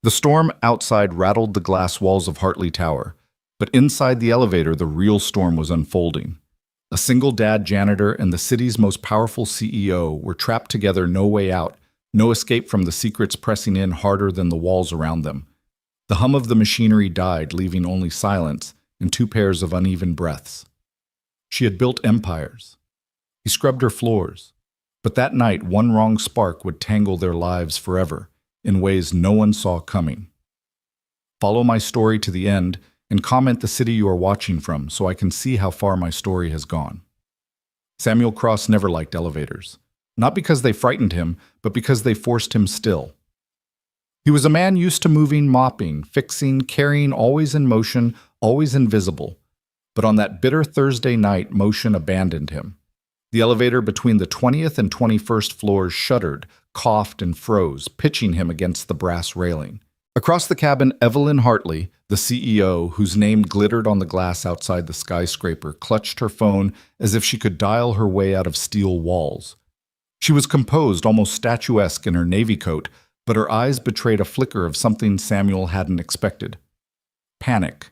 The storm outside rattled the glass walls of Hartley Tower, but inside the elevator, the real storm was unfolding. A single dad janitor and the city's most powerful CEO were trapped together, no way out, no escape from the secrets pressing in harder than the walls around them. The hum of the machinery died, leaving only silence and two pairs of uneven breaths. She had built empires. He scrubbed her floors. But that night, one wrong spark would tangle their lives forever, in ways no one saw coming. Follow my story to the end and comment the city you are watching from so I can see how far my story has gone. Samuel Cross never liked elevators. Not because they frightened him, but because they forced him still. He was a man used to moving, mopping, fixing, carrying, always in motion, always invisible. But on that bitter Thursday night, motion abandoned him. The elevator between the 20th and 21st floors shuddered, coughed, and froze, pitching him against the brass railing. Across the cabin, Evelyn Hartley, the CEO, whose name glittered on the glass outside the skyscraper, clutched her phone as if she could dial her way out of steel walls. She was composed, almost statuesque in her navy coat, but her eyes betrayed a flicker of something Samuel hadn't expected. Panic.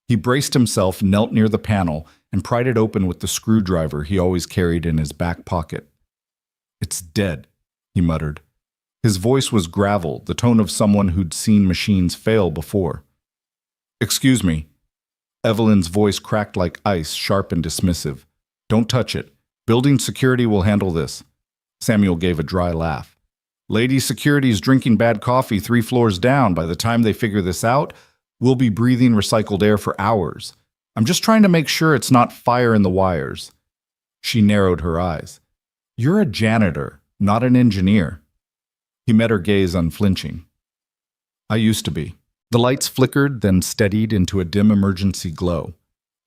He braced himself, knelt near the panel, and pried it open with the screwdriver he always carried in his back pocket. "It's dead," he muttered. His voice was gravel, the tone of someone who'd seen machines fail before. "Excuse me." Evelyn's voice cracked like ice, sharp and dismissive. "Don't touch it. Building security will handle this." Samuel gave a dry laugh. "Lady Security's drinking bad coffee 3 floors down. By the time they figure this out, we'll be breathing recycled air for hours. I'm just trying to make sure it's not fire in the wires." She narrowed her eyes. "You're a janitor, not an engineer." He met her gaze unflinching. "I used to be." The lights flickered, then steadied into a dim emergency glow.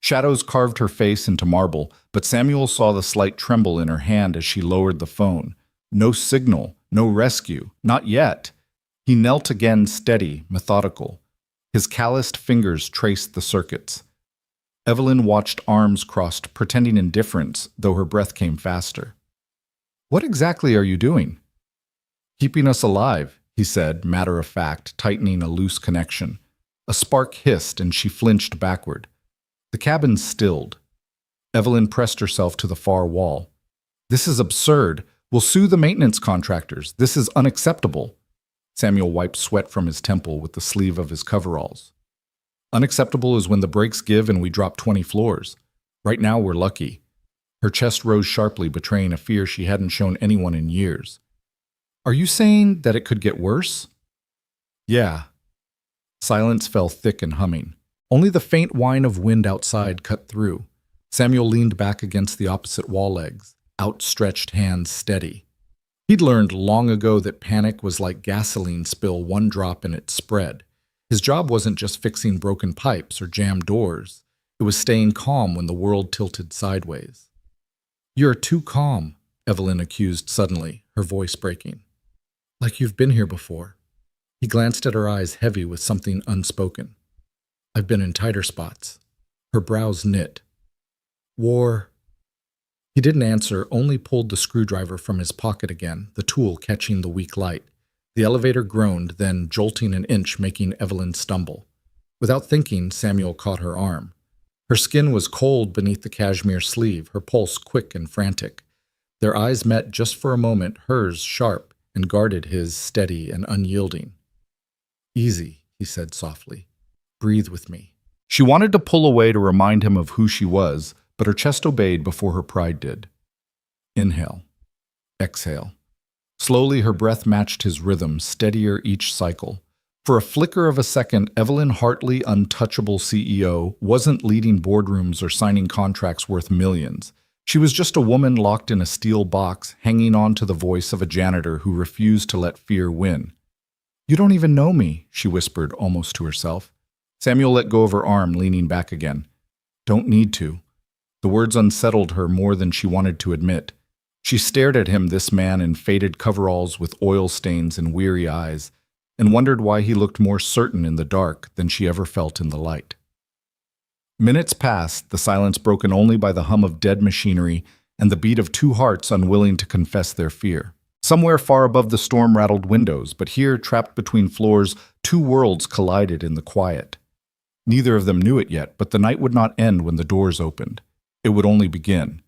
Shadows carved her face into marble, but Samuel saw the slight tremble in her hand as she lowered the phone. No signal, no rescue, not yet. He knelt again, steady, methodical. His calloused fingers traced the circuits. Evelyn watched, arms crossed, pretending indifference, though her breath came faster. "What exactly are you doing?" "Keeping us alive," he said, matter of fact, tightening a loose connection. A spark hissed, and she flinched backward. The cabin stilled. Evelyn pressed herself to the far wall. "This is absurd. We'll sue the maintenance contractors. This is unacceptable." Samuel wiped sweat from his temple with the sleeve of his coveralls. "Unacceptable is when the brakes give and we drop 20 floors. Right now we're lucky." Her chest rose sharply, betraying a fear she hadn't shown anyone in years. "Are you saying that it could get worse?" "Yeah." Silence fell thick and humming. Only the faint whine of wind outside cut through. Samuel leaned back against the opposite wall legs, outstretched hands steady. He'd learned long ago that panic was like gasoline spill, one drop and it spread. His job wasn't just fixing broken pipes or jammed doors. It was staying calm when the world tilted sideways. "You're too calm," Evelyn accused suddenly, her voice breaking. "Like you've been here before." He glanced at her eyes, heavy with something unspoken. "I've been in tighter spots." Her brows knit. "War." He didn't answer, only pulled the screwdriver from his pocket again, the tool catching the weak light. The elevator groaned, then jolting an inch, making Evelyn stumble. Without thinking, Samuel caught her arm. Her skin was cold beneath the cashmere sleeve, her pulse quick and frantic. Their eyes met just for a moment, hers sharp, and guarded his, steady and unyielding. "Easy," he said softly. "Breathe with me." She wanted to pull away to remind him of who she was, but her chest obeyed before her pride did. Inhale. Exhale. Slowly, her breath matched his rhythm, steadier each cycle. For a flicker of a second, Evelyn Hartley, untouchable CEO, wasn't leading boardrooms or signing contracts worth millions. She was just a woman locked in a steel box, hanging on to the voice of a janitor who refused to let fear win. "You don't even know me," she whispered, almost to herself. Samuel let go of her arm, leaning back again. "Don't need to." The words unsettled her more than she wanted to admit. She stared at him, this man in faded coveralls with oil stains and weary eyes, and wondered why he looked more certain in the dark than she ever felt in the light. Minutes passed, the silence broken only by the hum of dead machinery and the beat of two hearts unwilling to confess their fear. Somewhere far above the storm-rattled windows, but here, trapped between floors, two worlds collided in the quiet. Neither of them knew it yet, but the night would not end when the doors opened. It would only begin.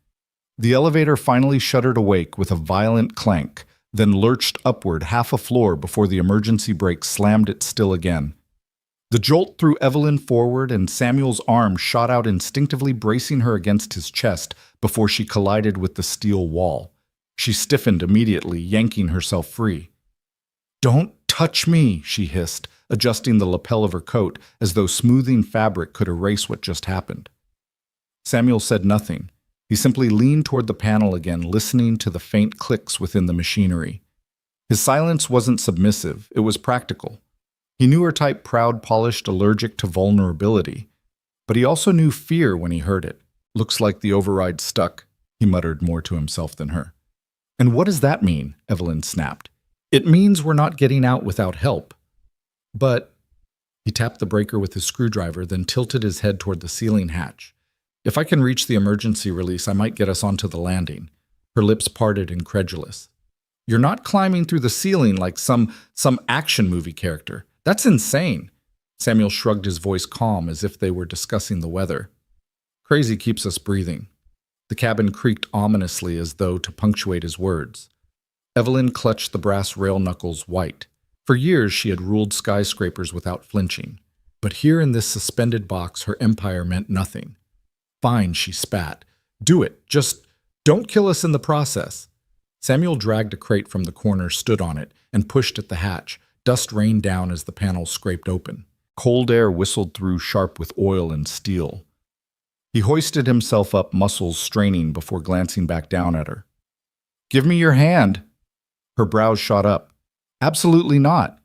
The elevator finally shuddered awake with a violent clank, then lurched upward half a floor before the emergency brake slammed it still again. The jolt threw Evelyn forward, and Samuel's arm shot out instinctively, bracing her against his chest before she collided with the steel wall. She stiffened immediately, yanking herself free. "Don't touch me," she hissed, adjusting the lapel of her coat as though smoothing fabric could erase what just happened. Samuel said nothing. He simply leaned toward the panel again, listening to the faint clicks within the machinery. His silence wasn't submissive, it was practical. He knew her type: proud, polished, allergic to vulnerability. But he also knew fear when he heard it. "Looks like the override stuck," he muttered more to himself than her. "And what does that mean?" Evelyn snapped. "It means we're not getting out without help." "But—" He tapped the breaker with his screwdriver, then tilted his head toward the ceiling hatch. "If I can reach the emergency release, I might get us onto the landing." Her lips parted, incredulous. "You're not climbing through the ceiling like some action movie character. That's insane." Samuel shrugged, his voice calm as if they were discussing the weather. "Crazy keeps us breathing." The cabin creaked ominously as though to punctuate his words. Evelyn clutched the brass rail knuckles white. For years she had ruled skyscrapers without flinching. But here in this suspended box, her empire meant nothing. "Fine," she spat. "Do it. Just don't kill us in the process." Samuel dragged a crate from the corner, stood on it, and pushed at the hatch. Dust rained down as the panel scraped open. Cold air whistled through, sharp with oil and steel. He hoisted himself up, muscles straining, before glancing back down at her. "Give me your hand." Her brows shot up. "Absolutely not."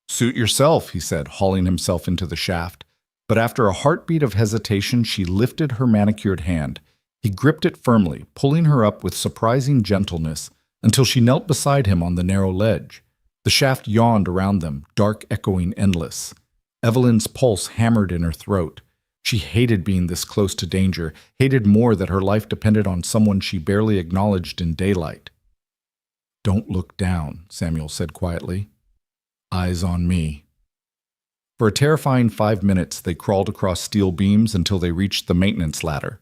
"Suit yourself," he said, hauling himself into the shaft. But after a heartbeat of hesitation, she lifted her manicured hand. He gripped it firmly, pulling her up with surprising gentleness until she knelt beside him on the narrow ledge. The shaft yawned around them, dark, echoing, endless. Evelyn's pulse hammered in her throat. She hated being this close to danger, hated more that her life depended on someone she barely acknowledged in daylight. "Don't look down," Samuel said quietly. "Eyes on me." For a terrifying 5 minutes, they crawled across steel beams until they reached the maintenance ladder.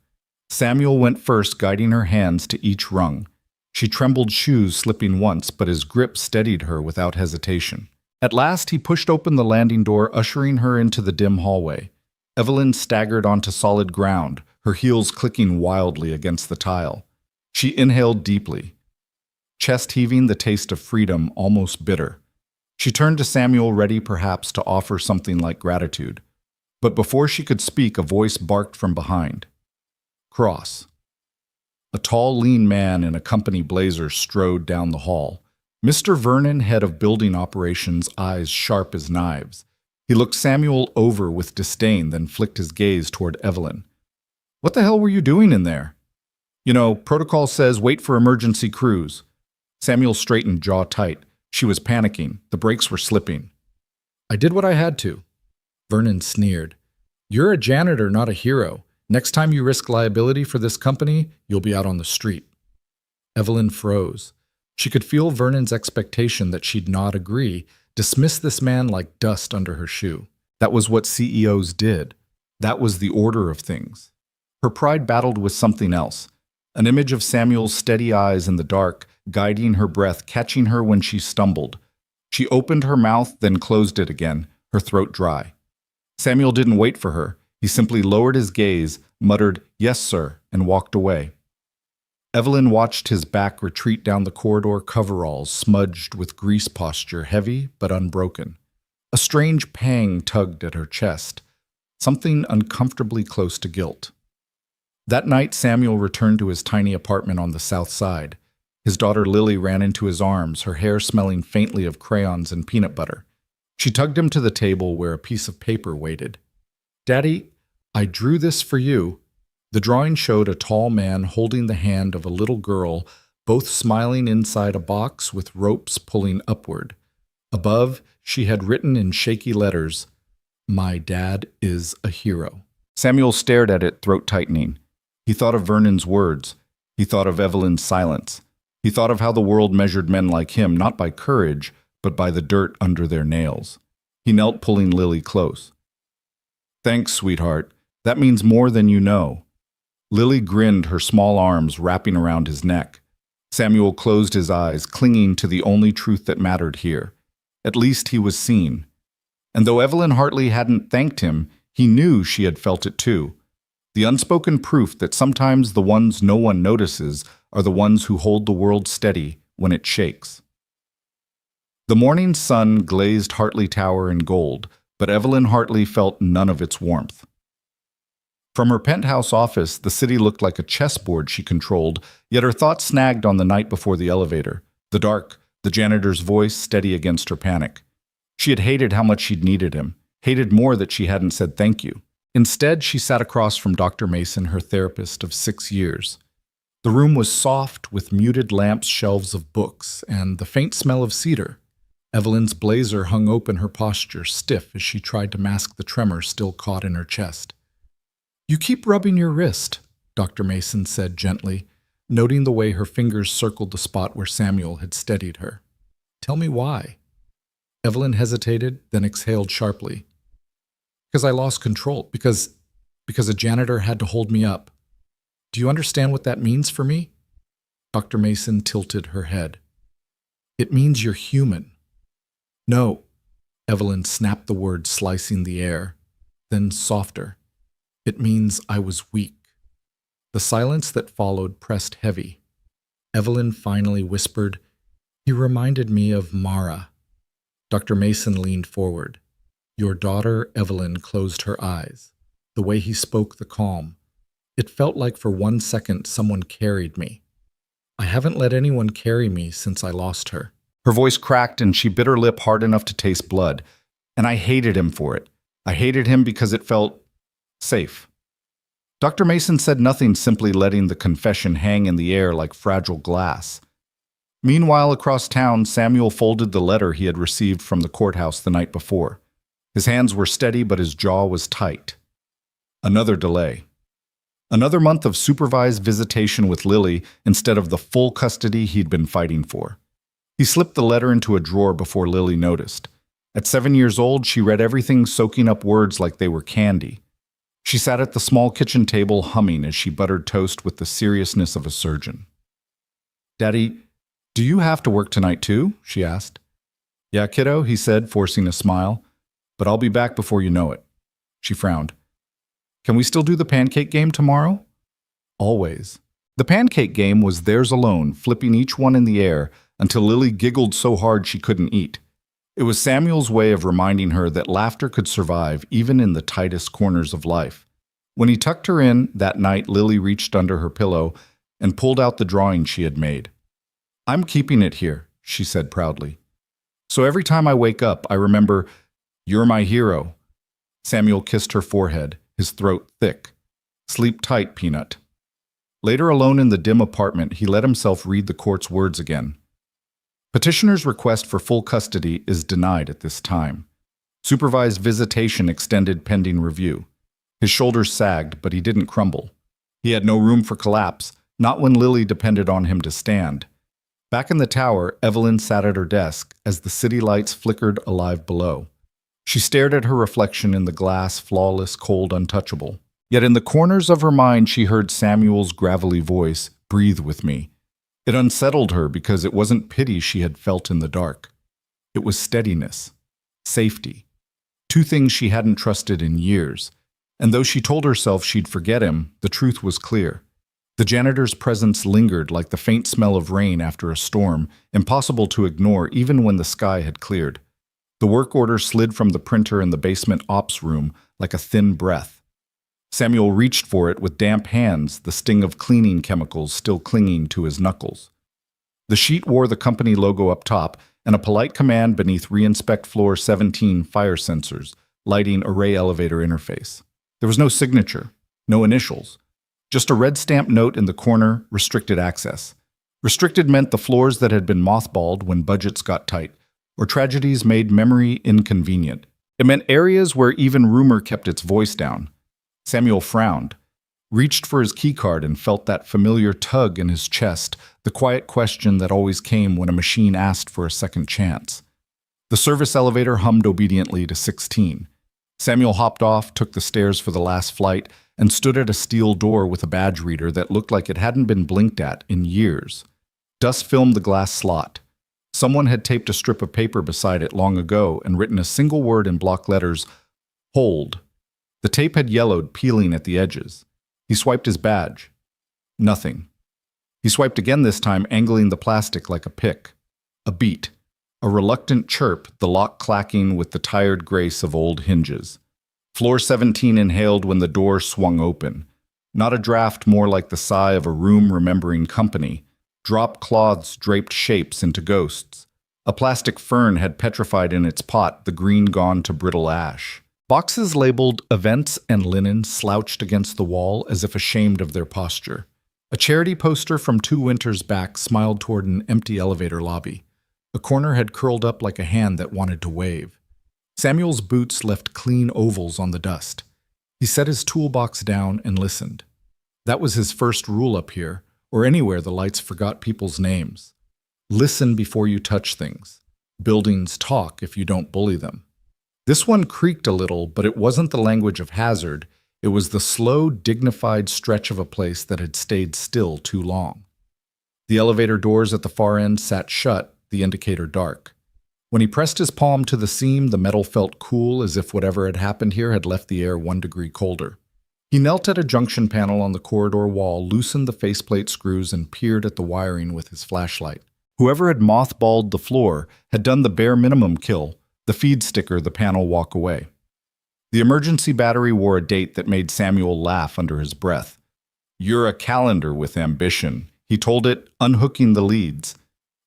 Samuel went first, guiding her hands to each rung. She trembled, shoes slipping once, but his grip steadied her without hesitation. At last, he pushed open the landing door, ushering her into the dim hallway. Evelyn staggered onto solid ground, her heels clicking wildly against the tile. She inhaled deeply, chest heaving, the taste of freedom almost bitter. She turned to Samuel, ready perhaps to offer something like gratitude. But before she could speak, a voice barked from behind. "Cross." A tall, lean man in a company blazer strode down the hall. Mr. Vernon, head of building operations, eyes sharp as knives. He looked Samuel over with disdain, then flicked his gaze toward Evelyn. "What the hell were you doing in there?" "You know, protocol says wait for emergency crews." Samuel straightened, jaw tight. She was panicking. The brakes were slipping. "I did what I had to." Vernon sneered. "You're a janitor, not a hero. Next time you risk liability for this company, you'll be out on the street." Evelyn froze. She could feel Vernon's expectation that she'd not agree, dismiss this man like dust under her shoe. That was what CEOs did. That was the order of things. Her pride battled with something else. An image of Samuel's steady eyes in the dark, guiding her breath, catching her when she stumbled. She opened her mouth, then closed it again, her throat dry. Samuel didn't wait for her. He simply lowered his gaze, muttered, "Yes, sir," and walked away. Evelyn watched his back retreat down the corridor, coveralls smudged with grease, posture heavy but unbroken. A strange pang tugged at her chest, something uncomfortably close to guilt. That night, Samuel returned to his tiny apartment on the south side. His daughter Lily ran into his arms, her hair smelling faintly of crayons and peanut butter. She tugged him to the table where a piece of paper waited. "Daddy, I drew this for you." The drawing showed a tall man holding the hand of a little girl, both smiling inside a box with ropes pulling upward. Above, she had written in shaky letters, "My dad is a hero." Samuel stared at it, throat tightening. He thought of Vernon's words. He thought of Evelyn's silence. He thought of how the world measured men like him not by courage, but by the dirt under their nails. He knelt, pulling Lily close. "Thanks, sweetheart. That means more than you know." Lily grinned, her small arms wrapping around his neck. Samuel closed his eyes, clinging to the only truth that mattered here. At least he was seen. And though Evelyn Hartley hadn't thanked him, he knew she had felt it too. The unspoken proof that sometimes the ones no one notices are the ones who hold the world steady when it shakes. The morning sun glazed Hartley Tower in gold, but Evelyn Hartley felt none of its warmth. From her penthouse office, the city looked like a chessboard she controlled, yet her thoughts snagged on the night before the elevator. The dark, the janitor's voice steady against her panic. She had hated how much she'd needed him, hated more that she hadn't said thank you. Instead, she sat across from Dr. Mason, her therapist of 6 years. The room was soft, with muted lamps, shelves of books, and the faint smell of cedar. Evelyn's blazer hung open, her posture stiff as she tried to mask the tremor still caught in her chest. "You keep rubbing your wrist," Dr. Mason said gently, noting the way her fingers circled the spot where Samuel had steadied her. "Tell me why." Evelyn hesitated, then exhaled sharply. "Because I lost control. Because a janitor had to hold me up. Do you understand what that means for me?" Dr. Mason tilted her head. "It means you're human." "No." Evelyn snapped the word, slicing the air. Then softer. "It means I was weak." The silence that followed pressed heavy. Evelyn finally whispered, "He reminded me of Mara." Dr. Mason leaned forward. Your daughter, Evelyn, closed her eyes. The way he spoke, the calm. It felt like for 1 second someone carried me. I haven't let anyone carry me since I lost her. Her voice cracked and she bit her lip hard enough to taste blood. And I hated him for it. I hated him because it felt safe. Dr. Mason said nothing, simply letting the confession hang in the air like fragile glass. Meanwhile, across town, Samuel folded the letter he had received from the courthouse the night before. His hands were steady, but his jaw was tight. Another delay. Another month of supervised visitation with Lily instead of the full custody he'd been fighting for. He slipped the letter into a drawer before Lily noticed. At 7 years old, she read everything, soaking up words like they were candy. She sat at the small kitchen table humming as she buttered toast with the seriousness of a surgeon. "Daddy, do you have to work tonight too?" she asked. "Yeah, kiddo," he said, forcing a smile. "But I'll be back before you know it." She frowned. "Can we still do the pancake game tomorrow?" "Always." The pancake game was theirs alone, flipping each one in the air until Lily giggled so hard she couldn't eat. It was Samuel's way of reminding her that laughter could survive even in the tightest corners of life. When he tucked her in that night, Lily reached under her pillow and pulled out the drawing she had made. "I'm keeping it here," she said proudly. "So every time I wake up, I remember, you're my hero." Samuel kissed her forehead, his throat thick. "Sleep tight, Peanut." Later, alone in the dim apartment, he let himself read the court's words again. Petitioner's request for full custody is denied at this time. Supervised visitation extended pending review. His shoulders sagged, but he didn't crumble. He had no room for collapse, not when Lily depended on him to stand. Back in the tower, Evelyn sat at her desk as the city lights flickered alive below. She stared at her reflection in the glass, flawless, cold, untouchable. Yet in the corners of her mind, she heard Samuel's gravelly voice, "Breathe with me." It unsettled her because it wasn't pity she had felt in the dark. It was steadiness, safety, 2 things she hadn't trusted in years. And though she told herself she'd forget him, the truth was clear. The janitor's presence lingered like the faint smell of rain after a storm, impossible to ignore even when the sky had cleared. The work order slid from the printer in the basement ops room like a thin breath. Samuel reached for it with damp hands, the sting of cleaning chemicals still clinging to his knuckles. The sheet wore the company logo up top and a polite command beneath Reinspect Floor 17 fire sensors, lighting array elevator interface. There was no signature, no initials. Just a red stamp note in the corner, restricted access. Restricted meant the floors that had been mothballed when budgets got tight, or tragedies made memory inconvenient. It meant areas where even rumor kept its voice down. Samuel frowned. reached for his keycard and felt that familiar tug in his chest, the quiet question that always came when a machine asked for a second chance. The service elevator hummed obediently to 16. Samuel hopped off, took the stairs for the last flight, and stood at a steel door with a badge reader that looked like it hadn't been blinked at in years. Dust filmed the glass slot. Someone had taped a strip of paper beside it long ago and written a single word in block letters, "Hold." The tape had yellowed, peeling at the edges. He swiped his badge. Nothing. He swiped again this time, angling the plastic like a pick. A beat. A reluctant chirp, the lock clacking with the tired grace of old hinges. Floor 17 inhaled when the door swung open. Not a draft, more like the sigh of a room remembering company. Drop cloths draped shapes into ghosts. A plastic fern had petrified in its pot, the green gone to brittle ash. Boxes labeled events and linen slouched against the wall as if ashamed of their posture. A charity poster from 2 winters back smiled toward an empty elevator lobby. A corner had curled up like a hand that wanted to wave. Samuel's boots left clean ovals on the dust. He set his toolbox down and listened. That was his first rule up here, or anywhere the lights forgot people's names. Listen before you touch things. Buildings talk if you don't bully them. This one creaked a little, but it wasn't the language of hazard. It was the slow, dignified stretch of a place that had stayed still too long. The elevator doors at the far end sat shut, the indicator dark. When he pressed his palm to the seam, the metal felt cool, as if whatever had happened here had left the air 1 degree colder. He knelt at a junction panel on the corridor wall, loosened the faceplate screws, and peered at the wiring with his flashlight. Whoever had mothballed the floor had done the bare minimum kill, the feed sticker the panel walk away. The emergency battery wore a date that made Samuel laugh under his breath. "You're a calendar with ambition," he told it, unhooking the leads.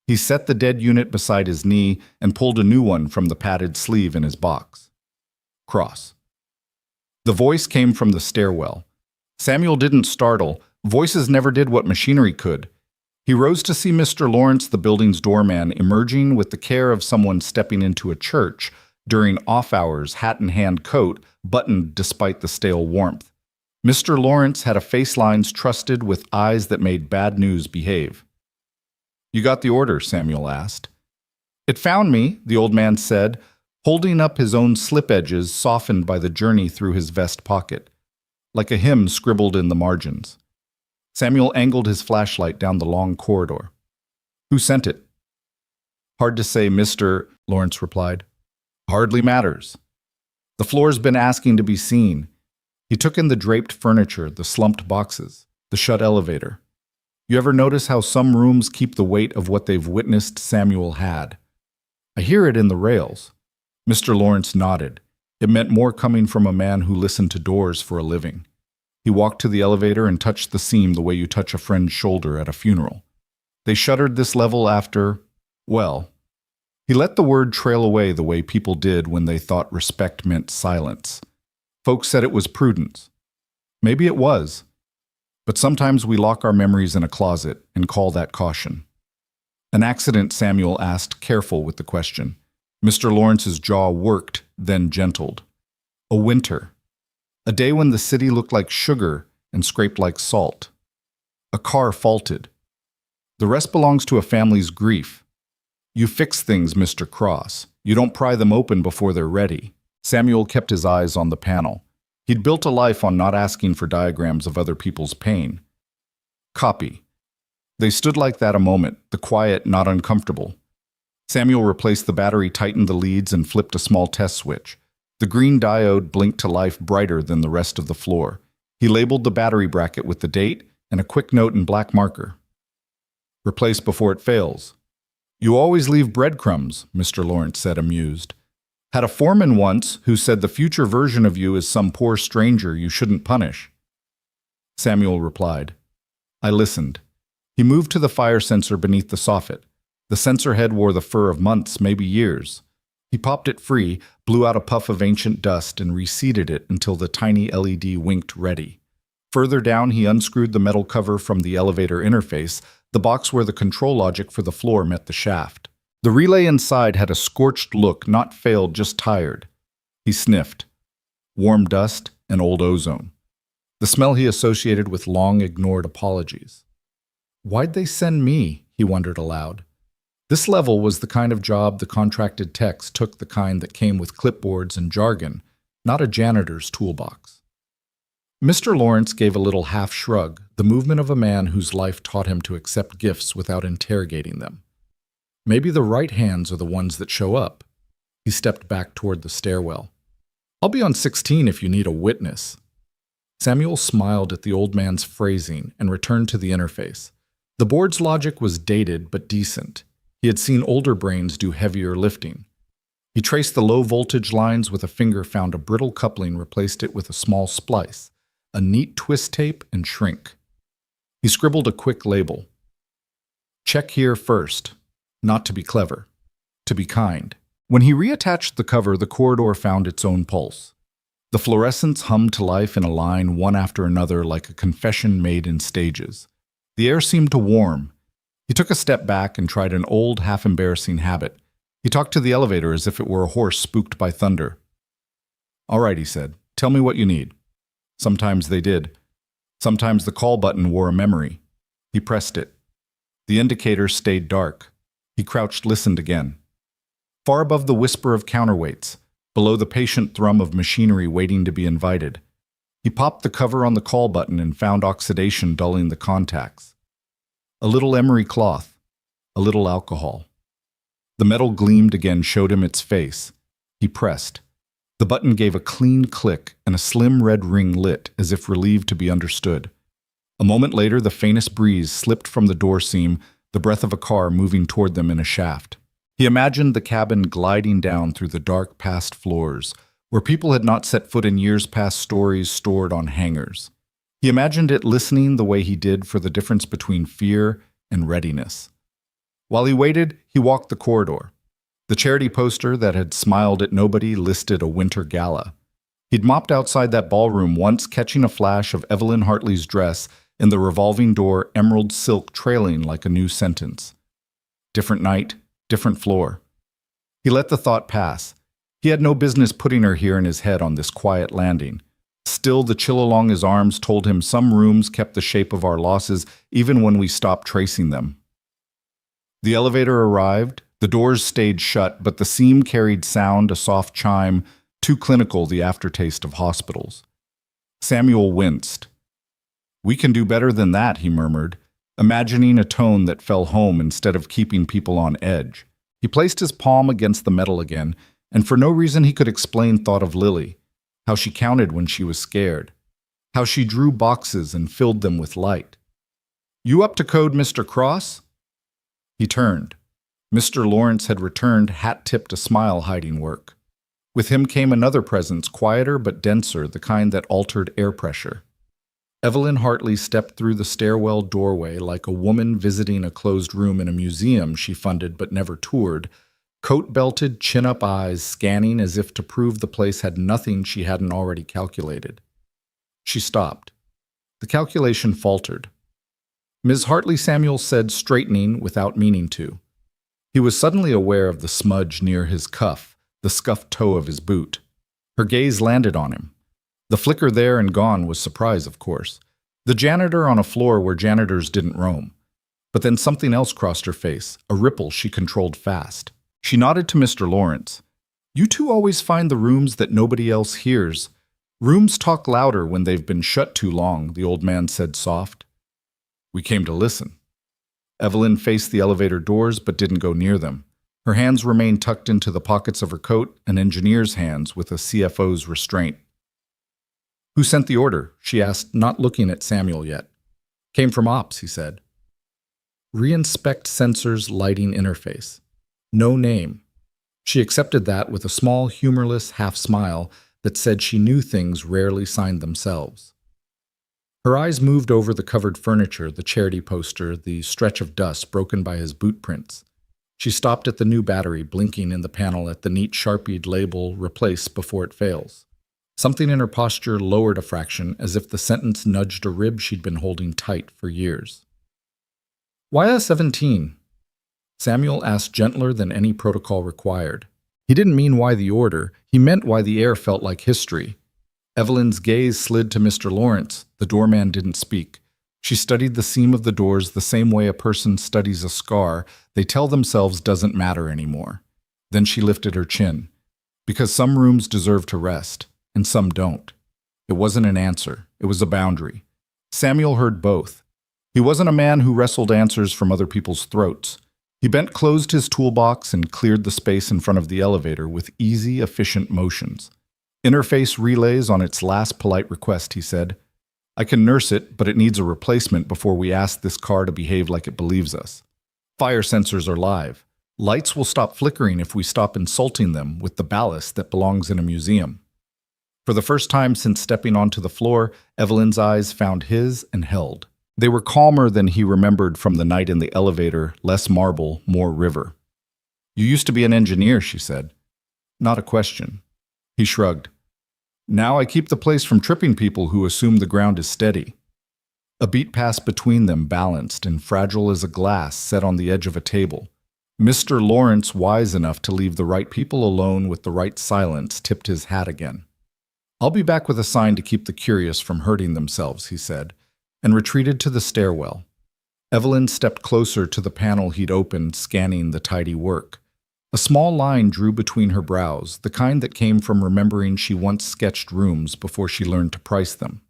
He set the dead unit beside his knee and pulled a new one from the padded sleeve in his box. Cross. The voice came from the stairwell. Samuel didn't startle. Voices never did what machinery could. He rose to see Mr. Lawrence, the building's doorman, emerging with the care of someone stepping into a church during off-hours, hat-in-hand coat, buttoned despite the stale warmth. Mr. Lawrence had a face lines trusted with eyes that made bad news behave. "You got the order?" Samuel asked. "It found me," the old man said, holding up his own slip edges softened by the journey through his vest pocket, like a hymn scribbled in the margins. Samuel angled his flashlight down the long corridor. "Who sent it?" "Hard to say, Mr. Lawrence replied. "Hardly matters. The floor's been asking to be seen." He took in the draped furniture, the slumped boxes, the shut elevator. "You ever notice how some rooms keep the weight of what they've witnessed?" Samuel had. "I hear it in the rails." Mr. Lawrence nodded. It meant more coming from a man who listened to doors for a living. He walked to the elevator and touched the seam the way you touch a friend's shoulder at a funeral. They shuttered this level after, well, he let the word trail away the way people did when they thought respect meant silence. Folks said it was prudence. Maybe it was. But sometimes we lock our memories in a closet and call that caution. "An accident?" Samuel asked, careful with the question. Mr. Lawrence's jaw worked, then gentled. "A winter. A day when the city looked like sugar and scraped like salt. A car faulted. The rest belongs to a family's grief. You fix things, Mr. Cross. You don't pry them open before they're ready." Samuel kept his eyes on the panel. He'd built a life on not asking for diagrams of other people's pain. Copy. They stood like that a moment, the quiet, not uncomfortable. Samuel replaced the battery, tightened the leads, and flipped a small test switch. The green diode blinked to life brighter than the rest of the floor. He labeled the battery bracket with the date and a quick note in black marker. "Replace before it fails." "You always leave breadcrumbs," Mr. Lawrence said, amused. "Had a foreman once who said the future version of you is some poor stranger you shouldn't punish." Samuel replied. I listened. He moved to the fire sensor beneath the soffit. The sensor head wore the fur of months, maybe years. He popped it free, blew out a puff of ancient dust, and reseated it until the tiny LED winked ready. Further down, he unscrewed the metal cover from the elevator interface, the box where the control logic for the floor met the shaft. The relay inside had a scorched look, not failed, just tired. He sniffed. Warm dust and old ozone. The the smell he associated with long-ignored apologies. Why'd they send me? He wondered aloud. This level was the kind of job the contracted techs took, the kind that came with clipboards and jargon, not a janitor's toolbox. Mr. Lawrence gave a little half shrug, the movement of a man whose life taught him to accept gifts without interrogating them. Maybe the right hands are the ones that show up. He stepped back toward the stairwell. I'll be on 16 if you need a witness. Samuel smiled at the old man's phrasing and returned to the interface. The board's logic was dated but decent. He had seen older brains do heavier lifting. He traced the low-voltage lines with a finger, found a brittle coupling, replaced it with a small splice, a neat twist tape, and shrink. He scribbled a quick label. Check here first. Not to be clever. To be kind. When he reattached the cover, the corridor found its own pulse. The fluorescents hummed to life in a line, one after another, like a confession made in stages. The air seemed to warm. He took a step back and tried an old, half-embarrassing habit. He talked to the elevator as if it were a horse spooked by thunder. All right, he said. Tell me what you need. Sometimes they did. Sometimes the call button wore a memory. He pressed it. The indicator stayed dark. He crouched, listened again. Far above the whisper of counterweights, below the patient thrum of machinery waiting to be invited, he popped the cover on the call button and found oxidation dulling the contacts. A little emery cloth, a little alcohol. The metal gleamed again, showed him its face. He pressed. The button gave a clean click, and a slim red ring lit, as if relieved to be understood. A moment later, the faintest breeze slipped from the door seam, the breath of a car moving toward them in a shaft. He imagined the cabin gliding down through the dark past floors, where people had not set foot in years past, stories stored on hangars. He imagined it listening the way he did for the difference between fear and readiness. While he waited, he walked the corridor. The charity poster that had smiled at nobody listed a winter gala. He'd mopped outside that ballroom once, catching a flash of Evelyn Hartley's dress in the revolving door, emerald silk trailing like a new sentence. Different night, different floor. He let the thought pass. He had no business putting her here in his head on this quiet landing. Still, the chill along his arms told him some rooms kept the shape of our losses even when we stopped tracing them. The elevator arrived. The doors stayed shut, but the seam carried sound, a soft chime, too clinical, the aftertaste of hospitals. Samuel winced. We can do better than that, he murmured, imagining a tone that fell home instead of keeping people on edge. He placed his palm against the metal again, and for no reason he could explain thought of Lily, how she counted when she was scared, how she drew boxes and filled them with light. You up to code, Mr. Cross? He turned. Mr. Lawrence had returned, hat-tipped, a smile hiding work. With him came another presence, quieter but denser, the kind that altered air pressure. Evelyn Hartley stepped through the stairwell doorway like a woman visiting a closed room in a museum she funded but never toured, coat-belted, chin-up eyes scanning as if to prove the place had nothing she hadn't already calculated. She stopped. The calculation faltered. Ms. Hartley, Samuel said, straightening without meaning to. He was suddenly aware of the smudge near his cuff, the scuffed toe of his boot. Her gaze landed on him. The flicker there and gone was surprise, of course. The janitor on a floor where janitors didn't roam. But then something else crossed her face, a ripple she controlled fast. She nodded to Mr. Lawrence. You two always find the rooms that nobody else hears. Rooms talk louder when they've been shut too long, the old man said soft. We came to listen. Evelyn faced the elevator doors but didn't go near them. Her hands remained tucked into the pockets of her coat, an engineer's hands with a CFO's restraint. Who sent the order? She asked, not looking at Samuel yet. Came from Ops, he said. Reinspect sensors lighting interface. No name. She accepted that with a small, humorless half-smile that said she knew things rarely signed themselves. Her eyes moved over the covered furniture, the charity poster, the stretch of dust broken by his boot prints. She stopped at the new battery, blinking in the panel at the neat Sharpied label, replace before it fails. Something in her posture lowered a fraction, as if the sentence nudged a rib she'd been holding tight for years. Why a 17? Samuel asked, gentler than any protocol required. He didn't mean why the order, he meant why the air felt like history. Evelyn's gaze slid to Mr. Lawrence. The doorman didn't speak. She studied the seam of the doors the same way a person studies a scar they tell themselves doesn't matter anymore. Then she lifted her chin. Because some rooms deserve to rest, and some don't. It wasn't an answer. It was a boundary. Samuel heard both. He wasn't a man who wrestled answers from other people's throats. He closed his toolbox and cleared the space in front of the elevator with easy, efficient motions. Interface relays on its last polite request, he said. I can nurse it, but it needs a replacement before we ask this car to behave like it believes us. Fire sensors are live. Lights will stop flickering if we stop insulting them with the ballast that belongs in a museum. For the first time since stepping onto the floor, Evelyn's eyes found his and held. They were calmer than he remembered from the night in the elevator, less marble, more river. You used to be an engineer, she said. Not a question. He shrugged. Now I keep the place from tripping people who assume the ground is steady. A beat passed between them, balanced and fragile as a glass set on the edge of a table. Mr. Lawrence, wise enough to leave the right people alone with the right silence, tipped his hat again. I'll be back with a sign to keep the curious from hurting themselves, he said, and retreated to the stairwell. Evelyn stepped closer to the panel he'd opened, scanning the tidy work. A small line drew between her brows, the kind that came from remembering she once sketched rooms before she learned to price them.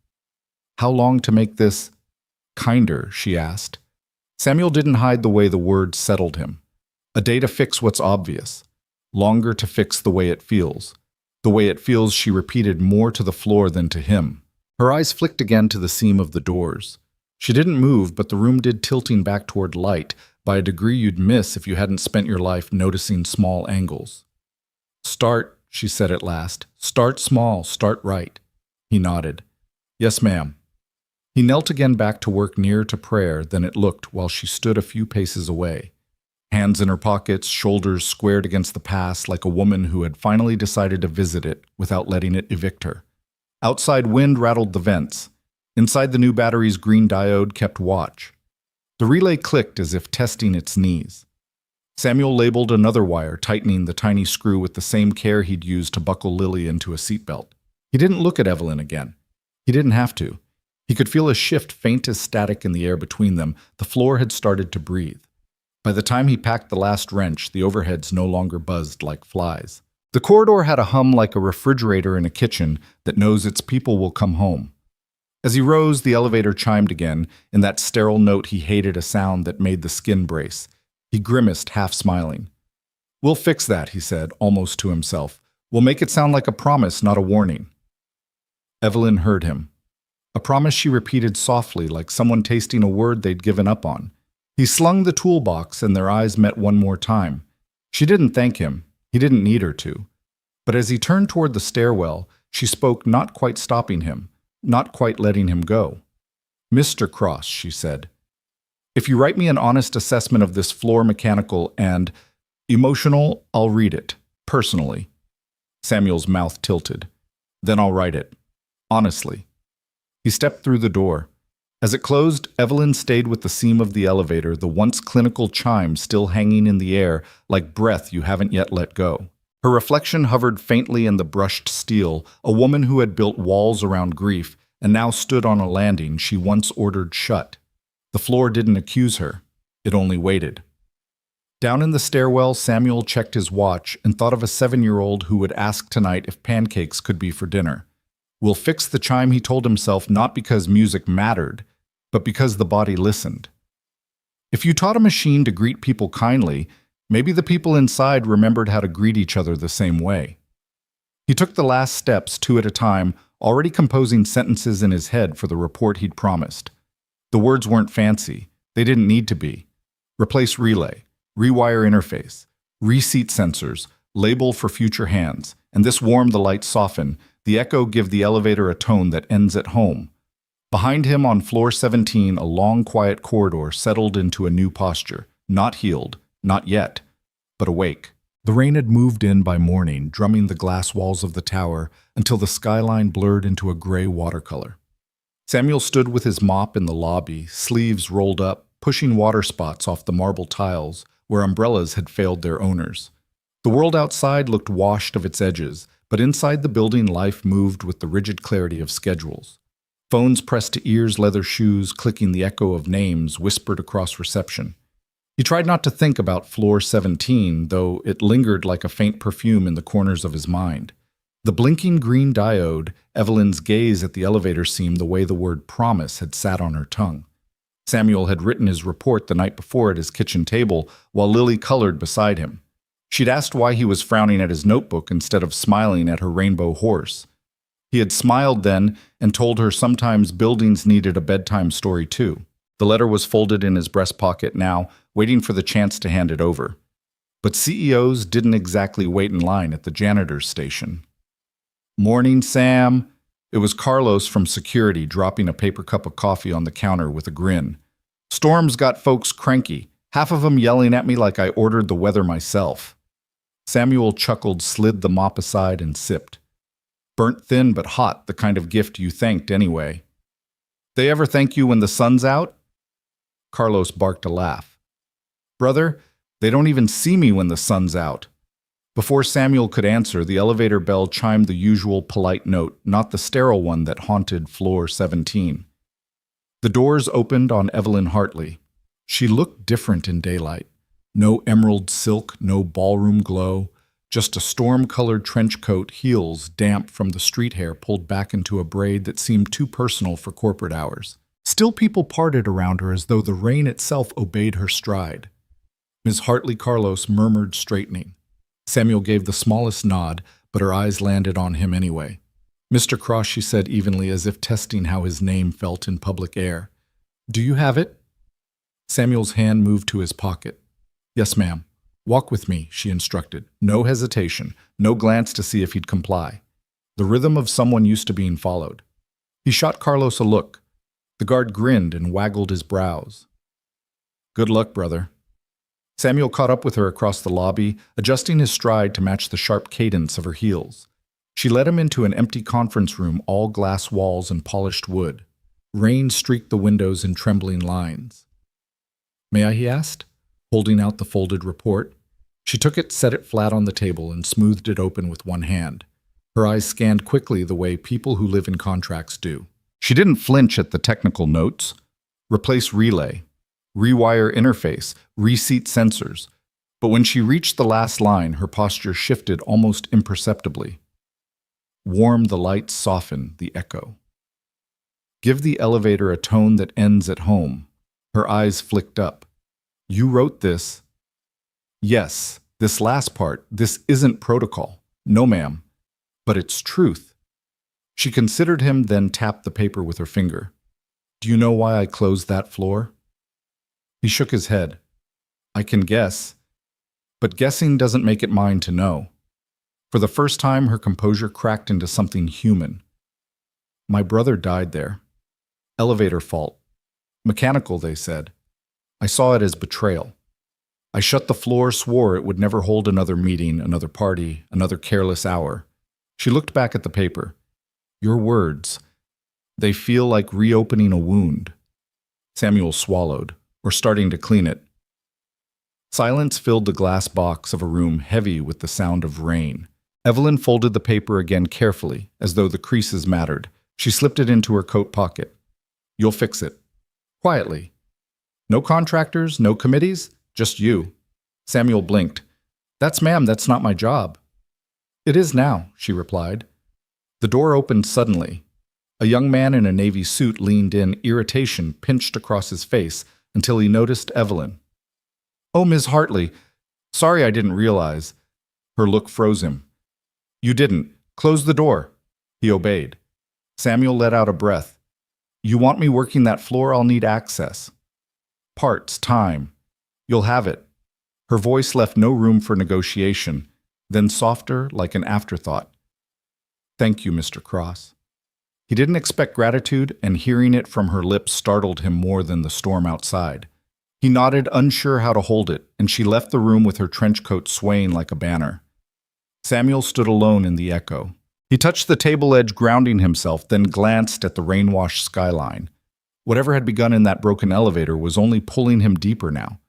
How long to make this kinder, she asked. Samuel didn't hide the way the words settled him. A day to fix what's obvious. Longer to fix the way it feels. The way it feels, she repeated more to the floor than to him. Her eyes flicked again to the seam of the doors. She didn't move, but the room did, tilting back toward light, by a degree you'd miss if you hadn't spent your life noticing small angles. Start, she said at last. Start small, start right. He nodded. Yes, ma'am. He knelt again back to work nearer to prayer than it looked while she stood a few paces away. Hands in her pockets, shoulders squared against the past like a woman who had finally decided to visit it without letting it evict her. Outside wind rattled the vents. Inside the new battery's green diode kept watch. The relay clicked as if testing its knees. Samuel labeled another wire, tightening the tiny screw with the same care he'd used to buckle Lily into a seatbelt. He didn't look at Evelyn again. He didn't have to. He could feel a shift faint as static in the air between them. The floor had started to breathe. By the time he packed the last wrench, the overheads no longer buzzed like flies. The corridor had a hum like a refrigerator in a kitchen that knows its people will come home. As he rose, the elevator chimed again, in that sterile note he hated, a sound that made the skin brace. He grimaced, half smiling. We'll fix that, he said, almost to himself. We'll make it sound like a promise, not a warning. Evelyn heard him. A promise she repeated softly, like someone tasting a word they'd given up on. He slung the toolbox, and their eyes met one more time. She didn't thank him. He didn't need her to. But as he turned toward the stairwell, she spoke, not quite stopping him. Not quite letting him go. Mr. Cross, she said, if you write me an honest assessment of this floor, mechanical and emotional, I'll read it, personally. Samuel's mouth tilted. Then I'll write it. Honestly. He stepped through the door. As it closed, Evelyn stayed with the seam of the elevator, the once clinical chime still hanging in the air like breath you haven't yet let go. Her reflection hovered faintly in the brushed steel, a woman who had built walls around grief and now stood on a landing she once ordered shut. The floor didn't accuse her. It only waited. Down in the stairwell, Samuel checked his watch and thought of a 7-year-old who would ask tonight if pancakes could be for dinner. We'll fix the chime, he told himself, not because music mattered, but because the body listened. If you taught a machine to greet people kindly, maybe the people inside remembered how to greet each other the same way. He took the last steps, 2 at a time, already composing sentences in his head for the report he'd promised. The words weren't fancy. They didn't need to be. Replace relay, rewire interface, reseat sensors, label for future hands, and this warm the light soften, the echo give the elevator a tone that ends at home. Behind him on floor 17, a long, quiet corridor settled into a new posture, not healed, not yet, but awake. The rain had moved in by morning, drumming the glass walls of the tower until the skyline blurred into a gray watercolor. Samuel stood with his mop in the lobby, sleeves rolled up, pushing water spots off the marble tiles where umbrellas had failed their owners. The world outside looked washed of its edges, But inside the building, life moved with the rigid clarity of schedules. Phones pressed to ears, leather shoes, clicking the echo of names whispered across reception. He tried not to think about floor 17, though it lingered like a faint perfume in the corners of his mind. The blinking green diode, Evelyn's gaze at the elevator seemed the way the word promise had sat on her tongue. Samuel had written his report the night before at his kitchen table, while Lily colored beside him. She'd asked why he was frowning at his notebook instead of smiling at her rainbow horse. He had smiled then and told her sometimes buildings needed a bedtime story too. The letter was folded in his breast pocket now, waiting for the chance to hand it over. But CEOs didn't exactly wait in line at the janitor's station. "Morning, Sam." It was Carlos from security dropping a paper cup of coffee on the counter with a grin. "Storm's got folks cranky, half of them yelling at me like I ordered the weather myself." Samuel chuckled, slid the mop aside, and sipped. "Burnt thin but hot, the kind of gift you thanked anyway." "They ever thank you when the sun's out?" Carlos barked a laugh. "Brother, they don't even see me when the sun's out." Before Samuel could answer, the elevator bell chimed the usual polite note, not the sterile one that haunted floor 17. The doors opened on Evelyn Hartley. She looked different in daylight. No emerald silk, no ballroom glow, just a storm-colored trench coat, heels damp from the street hair pulled back into a braid that seemed too personal for corporate hours. Still, people parted around her as though the rain itself obeyed her stride. Ms. Hartley, Carlos murmured, straightening. Samuel gave the smallest nod, but her eyes landed on him anyway. "Mr. Cross," she said evenly, as if testing how his name felt in public air. "Do you have it?" Samuel's hand moved to his pocket. "Yes, ma'am. Walk with me," she instructed. No hesitation, no glance to see if he'd comply. The rhythm of someone used to being followed. He shot Carlos a look. The guard grinned and waggled his brows. "Good luck, brother." Samuel caught up with her across the lobby, adjusting his stride to match the sharp cadence of her heels. She led him into an empty conference room, all glass walls and polished wood. Rain streaked the windows in trembling lines. "May I?" he asked, holding out the folded report. She took it, set it flat on the table, and smoothed it open with one hand. Her eyes scanned quickly the way people who live in contracts do. She didn't flinch at the technical notes. Replace relay, rewire interface, reseat sensors. But when she reached the last line, her posture shifted almost imperceptibly. Warm the lights, soften the echo. Give the elevator a tone that ends at home. Her eyes flicked up. "You wrote this." "Yes, this last part. This isn't protocol." "No, ma'am. But it's truth." She considered him, then tapped the paper with her finger. "Do you know why I closed that floor?" He shook his head. "I can guess. But guessing doesn't make it mine to know." For the first time, her composure cracked into something human. "My brother died there. Elevator fault. Mechanical, they said. I saw it as betrayal. I shut the floor, swore it would never hold another meeting, another party, another careless hour." She looked back at the paper. "Your words. They feel like reopening a wound." Samuel swallowed, or starting to clean it. Silence filled the glass box of a room heavy with the sound of rain. Evelyn folded the paper again carefully, as though the creases mattered. She slipped it into her coat pocket. "You'll fix it." Quietly. "No contractors, no committees, just you." Samuel blinked. Ma'am, that's not my job." "It is now," she replied. The door opened suddenly. A young man in a navy suit leaned in, irritation pinched across his face until he noticed Evelyn. "Oh, Ms. Hartley. Sorry, I didn't realize." Her look froze him. "You didn't. Close the door." He obeyed. Samuel let out a breath. "You want me working that floor? I'll need access. Parts, time. You'll have it." Her voice left no room for negotiation, then softer, like an afterthought. "Thank you, Mr. Cross." He didn't expect gratitude, and hearing it from her lips startled him more than the storm outside. He nodded, unsure how to hold it, and she left the room with her trench coat swaying like a banner. Samuel stood alone in the echo. He touched the table edge, grounding himself, then glanced at the rain-washed skyline. Whatever had begun in that broken elevator was only pulling him deeper now.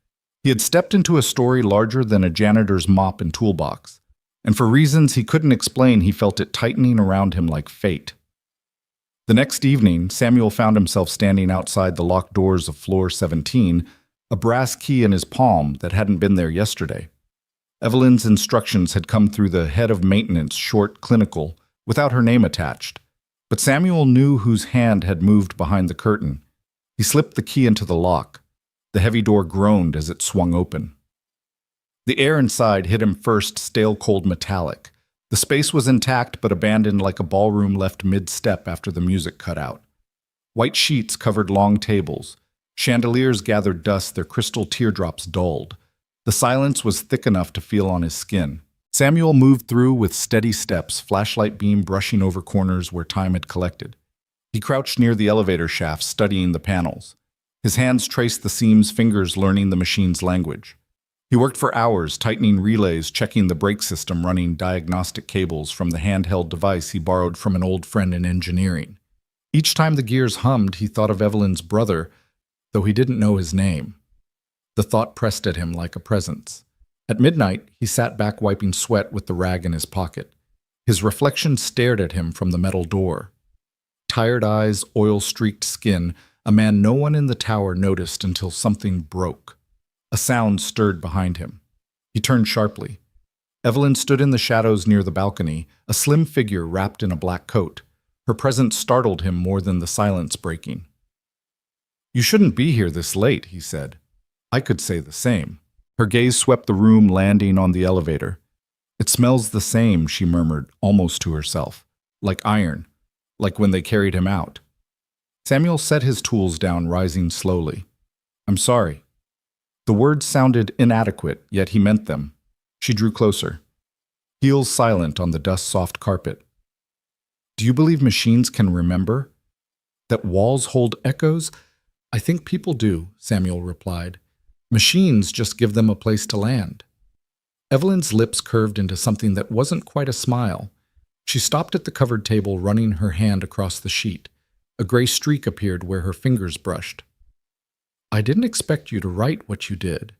He had stepped into a story larger than a janitor's mop and toolbox, and for reasons he couldn't explain, he felt it tightening around him like fate. The next evening, Samuel found himself standing outside the locked doors of floor 17, a brass key in his palm that hadn't been there yesterday. Evelyn's instructions had come through the head of maintenance, short, clinical, without her name attached. But Samuel knew whose hand had moved behind the curtain. He slipped the key into the lock. The heavy door groaned as it swung open. The air inside hit him first, stale-cold metallic. The space was intact but abandoned like a ballroom left mid-step after the music cut out. White sheets covered long tables. Chandeliers gathered dust, their crystal teardrops dulled. The silence was thick enough to feel on his skin. Samuel moved through with steady steps, flashlight beam brushing over corners where time had collected. He crouched near the elevator shaft, studying the panels. His hands traced the seams, fingers learning the machine's language. He worked for hours, tightening relays, checking the brake system, running diagnostic cables from the handheld device he borrowed from an old friend in engineering. Each time the gears hummed, he thought of Evelyn's brother, though he didn't know his name. The thought pressed at him like a presence. At midnight, he sat back wiping sweat with the rag in his pocket. His reflection stared at him from the metal door. Tired eyes, oil-streaked skin, a man no one in the tower noticed until something broke. A sound stirred behind him. He turned sharply. Evelyn stood in the shadows near the balcony, a slim figure wrapped in a black coat. Her presence startled him more than the silence breaking. "You shouldn't be here this late," he said. I could say the same. Her gaze swept the room, landing on the elevator. "It smells the same," she murmured, almost to herself. "Like iron. Like when they carried him out." Samuel set his tools down, rising slowly. "I'm sorry." The words sounded inadequate, yet he meant them. She drew closer. Heels silent on the dust-soft carpet. "Do you believe machines can remember? That walls hold echoes?" "I think people do," Samuel replied. "Machines just give them a place to land." Evelyn's lips curved into something that wasn't quite a smile. She stopped at the covered table, running her hand across the sheet. A gray streak appeared where her fingers brushed. "I didn't expect you to write what you did.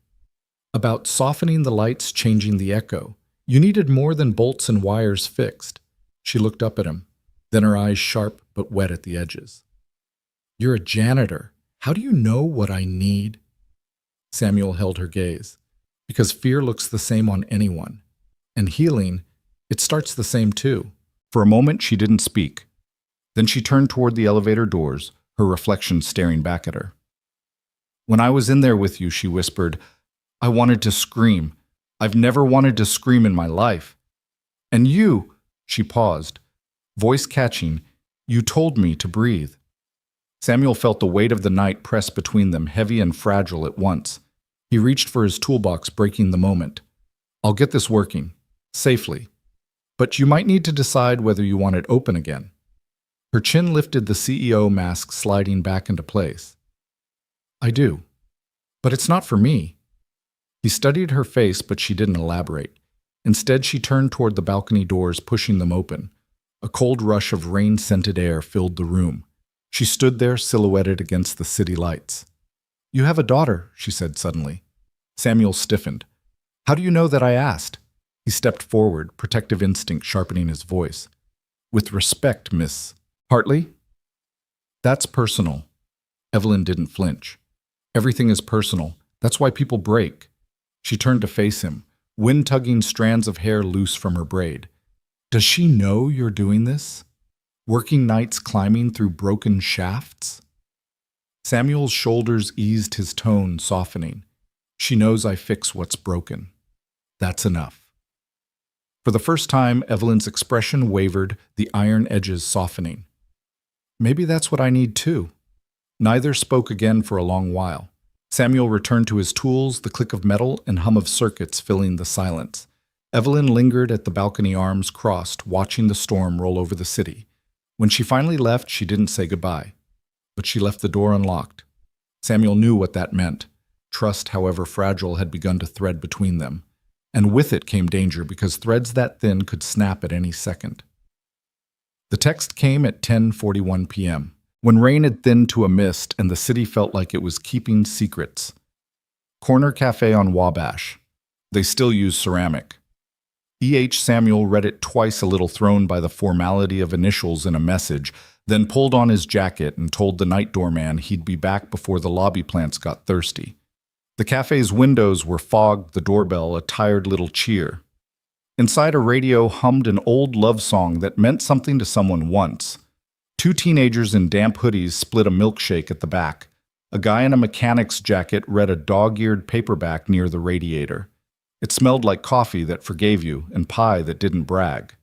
About softening the lights, changing the echo. You needed more than bolts and wires fixed." She looked up at him, then her eyes sharp but wet at the edges. "You're a janitor. How do you know what I need?" Samuel held her gaze. "Because fear looks the same on anyone. And healing, it starts the same too." For a moment, she didn't speak. Then she turned toward the elevator doors, her reflection staring back at her. "When I was in there with you," she whispered, "I wanted to scream. I've never wanted to scream in my life. And you," she paused, voice catching, "you told me to breathe." Samuel felt the weight of the night press between them, heavy and fragile at once. He reached for his toolbox, breaking the moment. "I'll get this working. Safely. But you might need to decide whether you want it open again." Her chin lifted, the CEO mask sliding back into place. "I do. But it's not for me." He studied her face, but she didn't elaborate. Instead, she turned toward the balcony doors, pushing them open. A cold rush of rain-scented air filled the room. She stood there, silhouetted against the city lights. "You have a daughter," she said suddenly. Samuel stiffened. "How do you know that I asked?" He stepped forward, protective instinct sharpening his voice. "With respect, Miss Hartley." "That's personal." Evelyn didn't flinch. "Everything is personal. That's why people break." She turned to face him, wind-tugging strands of hair loose from her braid. "Does she know you're doing this? Working nights climbing through broken shafts?" Samuel's shoulders eased, his tone softening. "She knows I fix what's broken. That's enough." For the first time, Evelyn's expression wavered, the iron edges softening. "Maybe that's what I need too." Neither spoke again for a long while. Samuel returned to his tools, the click of metal and hum of circuits filling the silence. Evelyn lingered at the balcony, arms crossed, watching the storm roll over the city. When she finally left, she didn't say goodbye. But she left the door unlocked. Samuel knew what that meant. Trust, however fragile, had begun to thread between them. And with it came danger, because threads that thin could snap at any second. The text came at 10:41 p.m., when rain had thinned to a mist and the city felt like it was keeping secrets. Corner Cafe on Wabash. They still use ceramic. E.H. Samuel read it twice, a little thrown by the formality of initials in a message, then pulled on his jacket and told the night doorman he'd be back before the lobby plants got thirsty. The cafe's windows were fogged, the doorbell a tired little cheer. Inside, a radio hummed an old love song that meant something to someone once. Two teenagers in damp hoodies split a milkshake at the back. A guy in a mechanic's jacket read a dog-eared paperback near the radiator. It smelled like coffee that forgave you and pie that didn't brag.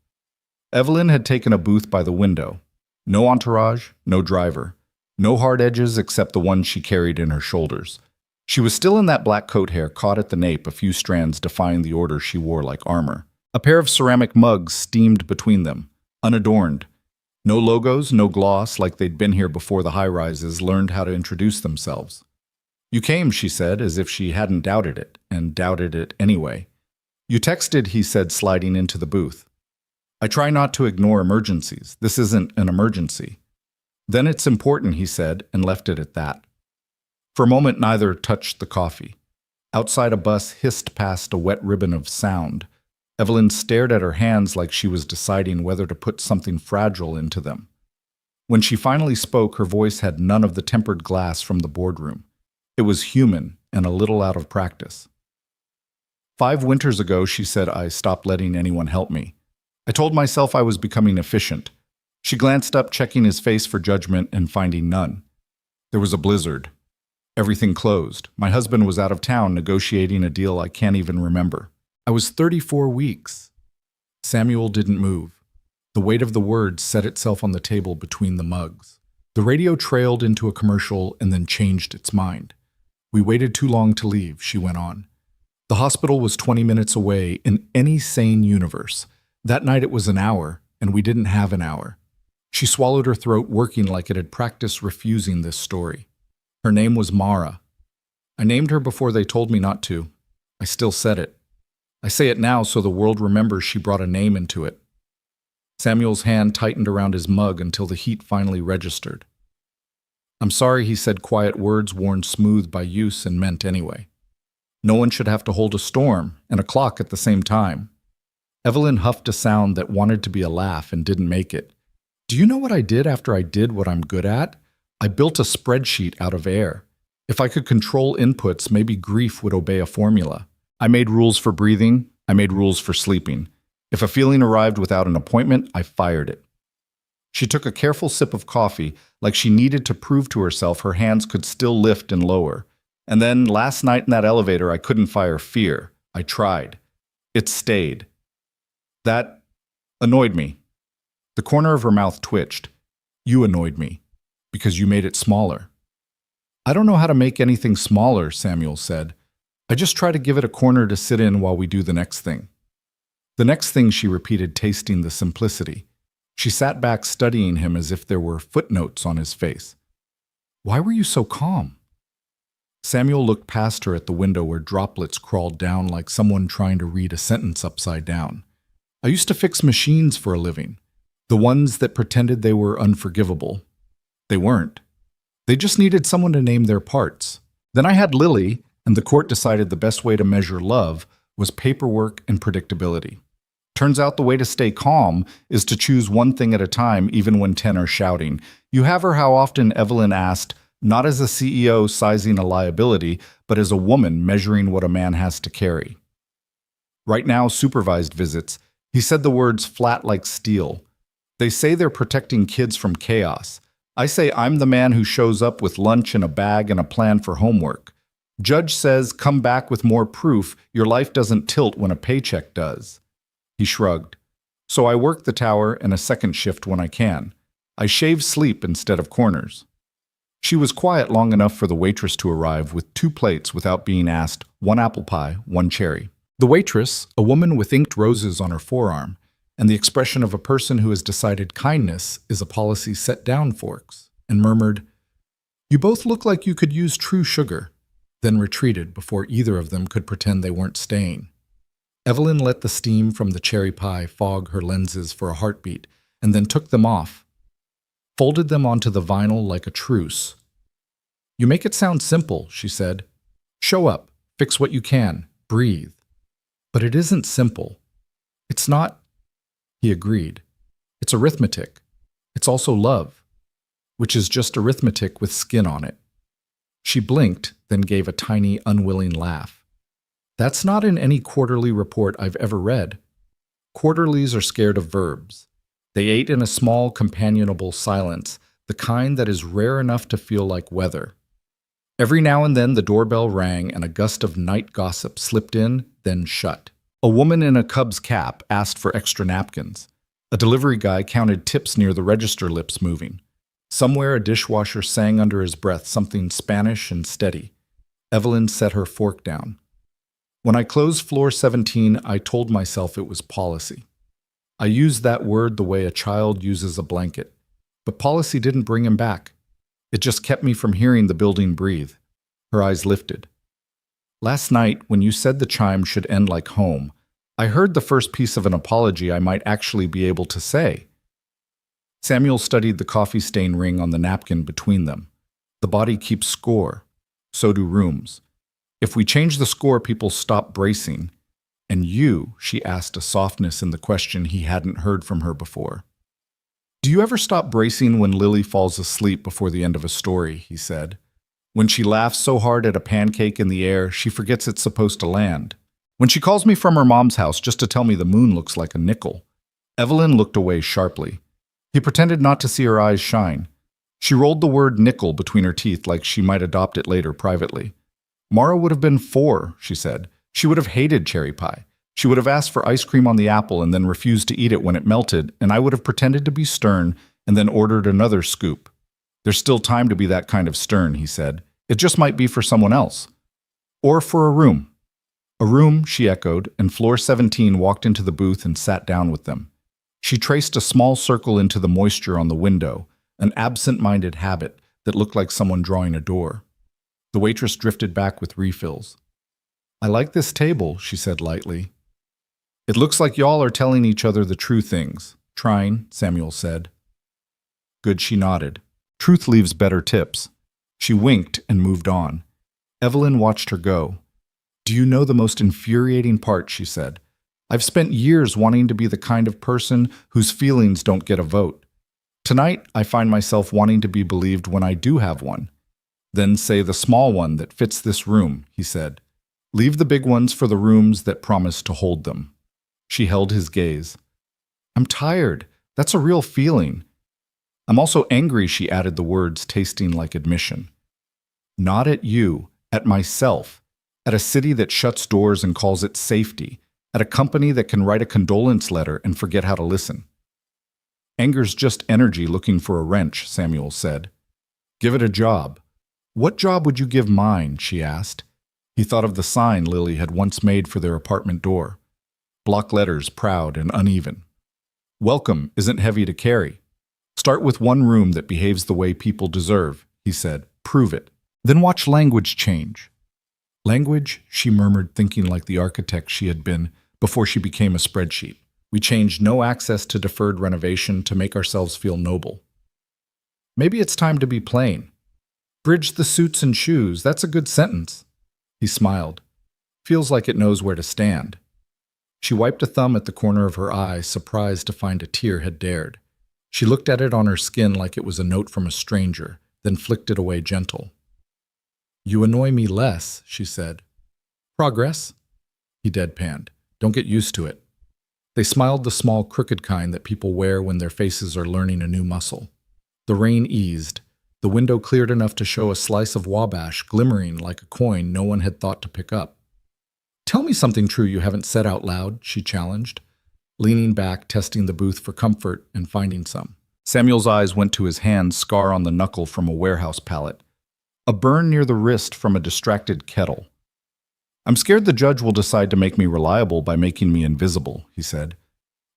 Evelyn had taken a booth by the window. No entourage, no driver. No hard edges except the one she carried in her shoulders. She was still in that black coat hair caught at the nape, a few strands defying the order she wore like armor. A pair of ceramic mugs steamed between them, unadorned. No logos, no gloss, like they'd been here before the high-rises learned how to introduce themselves. You came, she said, as if she hadn't doubted it, and doubted it anyway. You texted, he said, sliding into the booth. I try not to ignore emergencies. This isn't an emergency. Then it's important, he said, and left it at that. For a moment, neither touched the coffee. Outside, a bus hissed past a wet ribbon of sound. Evelyn stared at her hands like she was deciding whether to put something fragile into them. When she finally spoke, her voice had none of the tempered glass from the boardroom. It was human and a little out of practice. 5 winters ago, she said, I stopped letting anyone help me. I told myself I was becoming efficient. She glanced up, checking his face for judgment and finding none. There was a blizzard. Everything closed. My husband was out of town negotiating a deal I can't even remember. I was 34 weeks. Samuel didn't move. The weight of the words set itself on the table between the mugs. The radio trailed into a commercial and then changed its mind. We waited too long to leave, she went on. The hospital was 20 minutes away in any sane universe. That night it was an hour, and we didn't have an hour. She swallowed her throat, working like it had practiced refusing this story. Her name was Mara. I named her before they told me not to. I still said it. I say it now so the world remembers she brought a name into it. Samuel's hand tightened around his mug until the heat finally registered. I'm sorry, he said, quiet words worn smooth by use and meant anyway. No one should have to hold a storm and a clock at the same time. Evelyn huffed a sound that wanted to be a laugh and didn't make it. Do you know what I did after I did what I'm good at? I built a spreadsheet out of air. If I could control inputs, maybe grief would obey a formula. I made rules for breathing. I made rules for sleeping. If a feeling arrived without an appointment, I fired it. She took a careful sip of coffee, like she needed to prove to herself her hands could still lift and lower. And then, last night in that elevator, I couldn't fire fear. I tried. It stayed. That annoyed me. The corner of her mouth twitched. You annoyed me, because you made it smaller. I don't know how to make anything smaller, Samuel said. I just try to give it a corner to sit in while we do the next thing. The next thing, she repeated, tasting the simplicity. She sat back, studying him as if there were footnotes on his face. Why were you so calm? Samuel looked past her at the window where droplets crawled down like someone trying to read a sentence upside down. I used to fix machines for a living. The ones that pretended they were unforgivable. They weren't. They just needed someone to name their parts. Then I had Lily, and the court decided the best way to measure love was paperwork and predictability. Turns out the way to stay calm is to choose one thing at a time, even when 10 are shouting. You have her how often, Evelyn asked, not as a CEO sizing a liability, but as a woman measuring what a man has to carry. Right now, supervised visits. He said the words flat like steel. They say they're protecting kids from chaos. I say I'm the man who shows up with lunch in a bag and a plan for homework. Judge says, come back with more proof. Your life doesn't tilt when a paycheck does. He shrugged. So I work the tower and a second shift when I can. I shave sleep instead of corners. She was quiet long enough for the waitress to arrive with 2 plates without being asked, 1 apple pie, 1 cherry. The waitress, a woman with inked roses on her forearm, and the expression of a person who has decided kindness is a policy set down forks, and murmured, You both look like you could use true sugar, then retreated before either of them could pretend they weren't staying. Evelyn let the steam from the cherry pie fog her lenses for a heartbeat, and then took them off, folded them onto the vinyl like a truce. You make it sound simple, she said. Show up, fix what you can, breathe. But it isn't simple. It's not, he agreed. It's arithmetic. It's also love, which is just arithmetic with skin on it. She blinked, then gave a tiny, unwilling laugh. That's not in any quarterly report I've ever read. Quarterlies are scared of verbs. They ate in a small, companionable silence, the kind that is rare enough to feel like weather. Every now and then the doorbell rang and a gust of night gossip slipped in, then shut. A woman in a Cubs cap asked for extra napkins. A delivery guy counted tips near the register, lips moving. Somewhere a dishwasher sang under his breath something Spanish and steady. Evelyn set her fork down. When I closed floor 17, I told myself it was policy. I used that word the way a child uses a blanket. But policy didn't bring him back. It just kept me from hearing the building breathe. Her eyes lifted. Last night, when you said the chime should end like home, I heard the first piece of an apology I might actually be able to say. Samuel studied the coffee stain ring on the napkin between them. The body keeps score. So do rooms. If we change the score, people stop bracing. And you, she asked, a softness in the question he hadn't heard from her before. Do you ever stop bracing when Lily falls asleep before the end of a story, he said. When she laughs so hard at a pancake in the air, she forgets it's supposed to land. When she calls me from her mom's house just to tell me the moon looks like a nickel. Evelyn looked away sharply. He pretended not to see her eyes shine. She rolled the word nickel between her teeth like she might adopt it later privately. Mara would have been 4, she said. She would have hated cherry pie. She would have asked for ice cream on the apple and then refused to eat it when it melted, and I would have pretended to be stern and then ordered another scoop. There's still time to be that kind of stern, he said. It just might be for someone else. Or for a room. A room, she echoed, and floor 17 walked into the booth and sat down with them. She traced a small circle into the moisture on the window, an absent-minded habit that looked like someone drawing a door. The waitress drifted back with refills. I like this table, she said lightly. It looks like y'all are telling each other the true things. Trying, Samuel said. Good, she nodded. Truth leaves better tips. She winked and moved on. Evelyn watched her go. Do you know the most infuriating part, she said. I've spent years wanting to be the kind of person whose feelings don't get a vote. Tonight, I find myself wanting to be believed when I do have one. Then say the small one that fits this room, he said. Leave the big ones for the rooms that promise to hold them. She held his gaze. I'm tired. That's a real feeling. I'm also angry, she added the words, tasting like admission. Not at you, at myself, at a city that shuts doors and calls it safety, at a company that can write a condolence letter and forget how to listen. Anger's just energy looking for a wrench, Samuel said. Give it a job. What job would you give mine, she asked. He thought of the sign Lily had once made for their apartment door. Block letters, proud and uneven. Welcome isn't heavy to carry. Start with one room that behaves the way people deserve, he said. Prove it. Then watch language change. Language, she murmured, thinking like the architect she had been before she became a spreadsheet. We changed no access to deferred renovation to make ourselves feel noble. Maybe it's time to be plain. Bridge the suits and shoes, that's a good sentence. He smiled. Feels like it knows where to stand. She wiped a thumb at the corner of her eye, surprised to find a tear had dared. She looked at it on her skin like it was a note from a stranger, then flicked it away gentle. You annoy me less, she said. Progress? He deadpanned. Don't get used to it. They smiled the small, crooked kind that people wear when their faces are learning a new muscle. The rain eased. The window cleared enough to show a slice of Wabash glimmering like a coin no one had thought to pick up. Tell me something true you haven't said out loud, she challenged, leaning back, testing the booth for comfort and finding some. Samuel's eyes went to his hand scar on the knuckle from a warehouse pallet. A burn near the wrist from a distracted kettle. I'm scared the judge will decide to make me reliable by making me invisible, he said.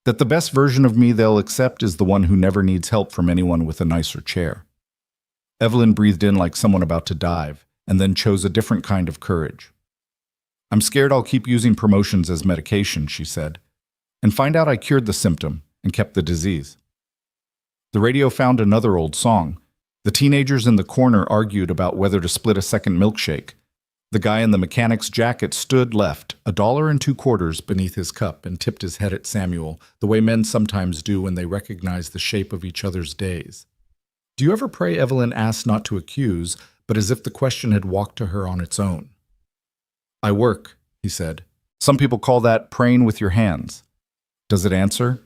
That the best version of me they'll accept is the one who never needs help from anyone with a nicer chair. Evelyn breathed in like someone about to dive, and then chose a different kind of courage. I'm scared I'll keep using promotions as medication, she said, and find out I cured the symptom and kept the disease. The radio found another old song. The teenagers in the corner argued about whether to split a second milkshake. The guy in the mechanic's jacket stood left, $1.02 beneath his cup, and tipped his head at Samuel, the way men sometimes do when they recognize the shape of each other's days. "Do you ever pray?" Evelyn asked, not to accuse, but as if the question had walked to her on its own. "I work," he said. "Some people call that praying with your hands." "Does it answer?"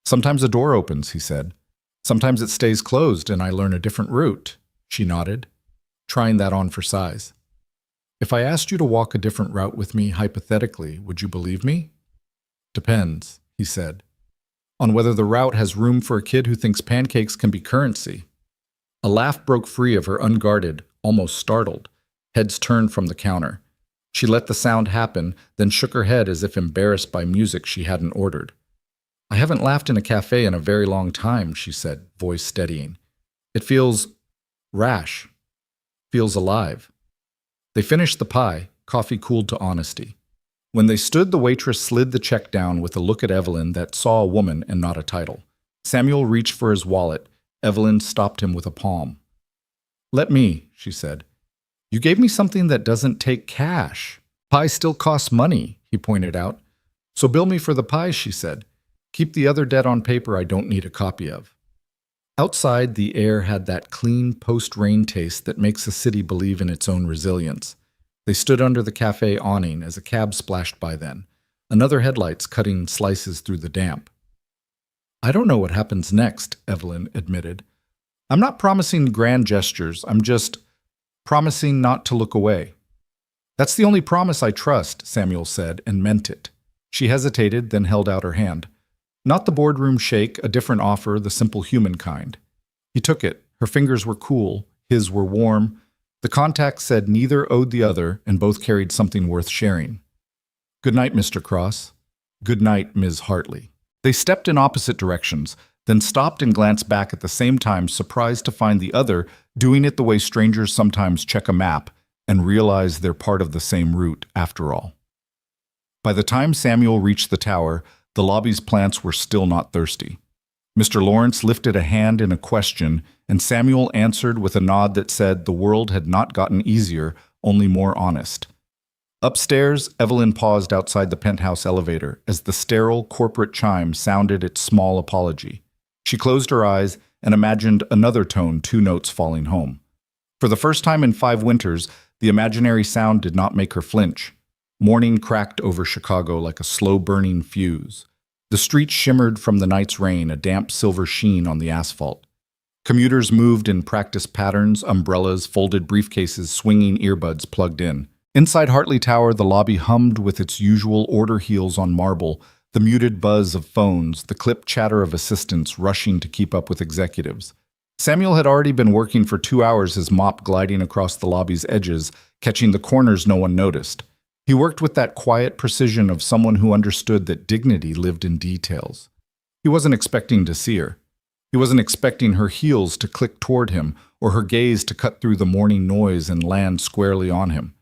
"Sometimes a door opens," he said. "Sometimes it stays closed and I learn a different route." She nodded, trying that on for size. "If I asked you to walk a different route with me, hypothetically, would you believe me?" "Depends," he said, "on whether the route has room for a kid who thinks pancakes can be currency." A laugh broke free of her, unguarded, almost startled. Heads turned from the counter. She let the sound happen, then shook her head as if embarrassed by music she hadn't ordered. "I haven't laughed in a cafe in a very long time," she said, voice steadying. "It feels rash. Feels alive." They finished the pie, coffee cooled to honesty. When they stood, the waitress slid the check down with a look at Evelyn that saw a woman and not a title. Samuel reached for his wallet. Evelyn stopped him with a palm. "Let me," she said. "You gave me something that doesn't take cash." "Pie still costs money," he pointed out. "So bill me for the pie," she said. "Keep the other debt on paper I don't need a copy of." Outside, the air had that clean post-rain taste that makes a city believe in its own resilience. They stood under the cafe awning as a cab splashed by then, another headlights cutting slices through the damp. "I don't know what happens next," Evelyn admitted. "I'm not promising grand gestures, I'm just promising not to look away." "That's the only promise I trust," Samuel said, and meant it. She hesitated, then held out her hand. Not the boardroom shake, a different offer, the simple human kind. He took it. Her fingers were cool, his were warm. The contact said neither owed the other, and both carried something worth sharing. "Good night, Mr. Cross." "Good night, Ms. Hartley." They stepped in opposite directions, then stopped and glanced back at the same time, surprised to find the other doing it the way strangers sometimes check a map and realize they're part of the same route after all. By the time Samuel reached the tower, the lobby's plants were still not thirsty. Mr. Lawrence lifted a hand in a question, and Samuel answered with a nod that said the world had not gotten easier, only more honest. Upstairs, Evelyn paused outside the penthouse elevator as the sterile corporate chime sounded its small apology. She closed her eyes and imagined another tone, 2 notes falling home. For the first time in 5 winters, the imaginary sound did not make her flinch. Morning cracked over Chicago like a slow-burning fuse. The streets shimmered from the night's rain, a damp silver sheen on the asphalt. Commuters moved in practice patterns, umbrellas, folded briefcases, swinging earbuds plugged in. Inside Hartley Tower, the lobby hummed with its usual order heels on marble, the muted buzz of phones, the clipped chatter of assistants rushing to keep up with executives. Samuel had already been working for 2 hours, his mop gliding across the lobby's edges, catching the corners no one noticed. He worked with that quiet precision of someone who understood that dignity lived in details. He wasn't expecting to see her. He wasn't expecting her heels to click toward him or her gaze to cut through the morning noise and land squarely on him.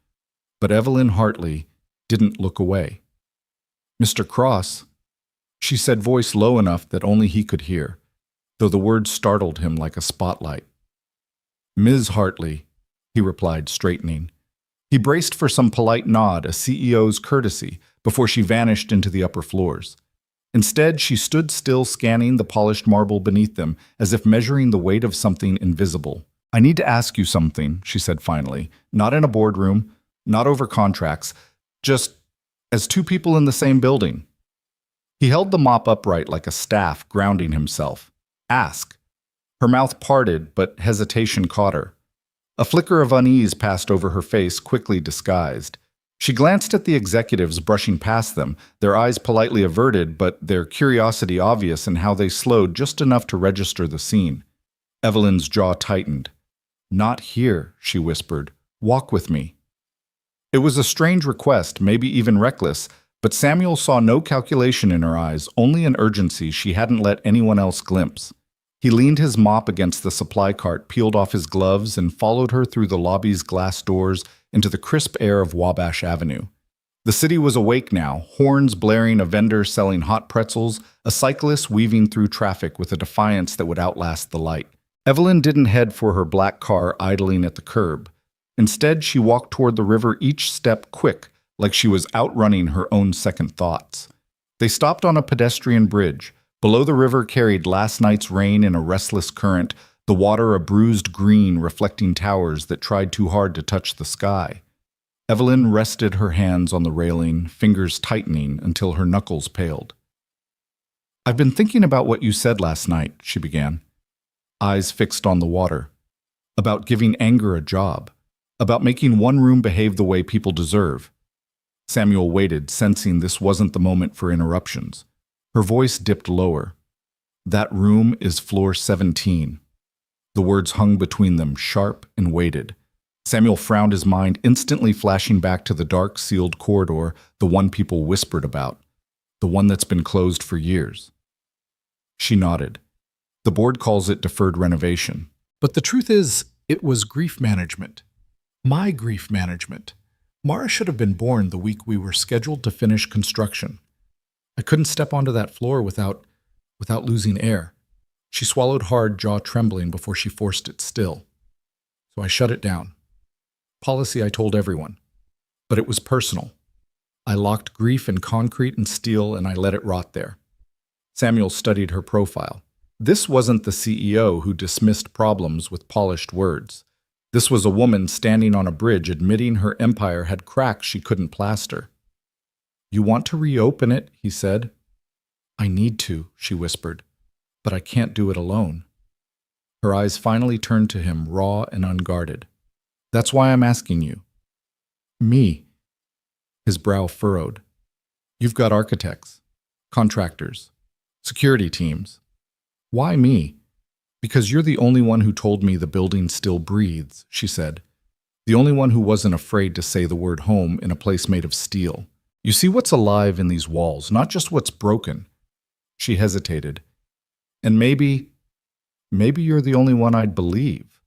But Evelyn Hartley didn't look away. "Mr. Cross," she said, voice low enough that only he could hear, though the words startled him like a spotlight. "Ms. Hartley," he replied, straightening. He braced for some polite nod, a CEO's courtesy, before she vanished into the upper floors. Instead, she stood still, scanning the polished marble beneath them, as if measuring the weight of something invisible. "I need to ask you something," she said finally, "not in a boardroom, not over contracts, just as 2 people in the same building." He held the mop upright like a staff, grounding himself. "Ask." Her mouth parted, but hesitation caught her. A flicker of unease passed over her face, quickly disguised. She glanced at the executives brushing past them, their eyes politely averted, but their curiosity obvious in how they slowed just enough to register the scene. Evelyn's jaw tightened. "Not here," she whispered. "Walk with me." It was a strange request, maybe even reckless, but Samuel saw no calculation in her eyes, only an urgency she hadn't let anyone else glimpse. He leaned his mop against the supply cart, peeled off his gloves, and followed her through the lobby's glass doors into the crisp air of Wabash Avenue. The city was awake now, horns blaring, a vendor selling hot pretzels, a cyclist weaving through traffic with a defiance that would outlast the light. Evelyn didn't head for her black car idling at the curb. Instead, she walked toward the river, each step quick, like she was outrunning her own second thoughts. They stopped on a pedestrian bridge. Below, the river carried last night's rain in a restless current, the water a bruised green reflecting towers that tried too hard to touch the sky. Evelyn rested her hands on the railing, fingers tightening until her knuckles paled. "I've been thinking about what you said last night," she began, eyes fixed on the water. "About giving anger a job. About making one room behave the way people deserve." Samuel waited, sensing this wasn't the moment for interruptions. Her voice dipped lower. "That room is floor 17. The words hung between them, sharp and weighted. Samuel frowned, his mind instantly flashing back to the dark, sealed corridor, the one people whispered about, the one that's been closed for years. She nodded. "The board calls it deferred renovation. But the truth is, it was grief management. My grief management. Mara should have been born the week we were scheduled to finish construction. I couldn't step onto that floor without losing air." She swallowed hard, jaw trembling before she forced it still. "So I shut it down. Policy, I told everyone. But it was personal. I locked grief in concrete and steel, and I let it rot there." Samuel studied her profile. This wasn't the CEO who dismissed problems with polished words. This was a woman standing on a bridge admitting her empire had cracks she couldn't plaster. "You want to reopen it," he said. "I need to," she whispered, "but I can't do it alone." Her eyes finally turned to him, raw and unguarded. "That's why I'm asking you." "Me?" His brow furrowed. "You've got architects, contractors, security teams. Why me?" "Because you're the only one who told me the building still breathes," she said. "The only one who wasn't afraid to say the word home in a place made of steel. You see what's alive in these walls, not just what's broken." She hesitated. "And maybe you're the only one I'd believe."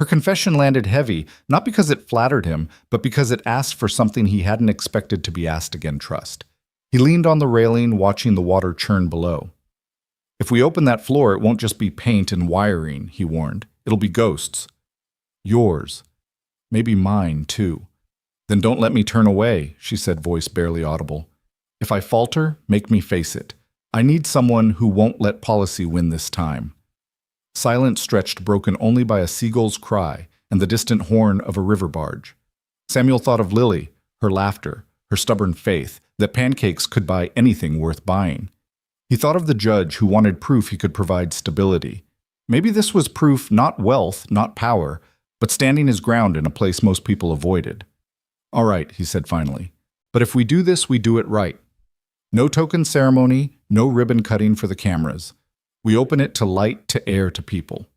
Her confession landed heavy, not because it flattered him, but because it asked for something he hadn't expected to be asked again: trust. He leaned on the railing, watching the water churn below. "If we open that floor, it won't just be paint and wiring," he warned. "It'll be ghosts. Yours. Maybe mine, too." "Then don't let me turn away," she said, voice barely audible. "If I falter, make me face it. I need someone who won't let policy win this time." Silence stretched, broken only by a seagull's cry and the distant horn of a river barge. Samuel thought of Lily, her laughter, her stubborn faith that pancakes could buy anything worth buying. He thought of the judge who wanted proof he could provide stability. Maybe this was proof, not wealth, not power, but standing his ground in a place most people avoided. "All right," he said finally. "But if we do this, we do it right. No token ceremony, no ribbon cutting for the cameras. We open it to light, to air, to people.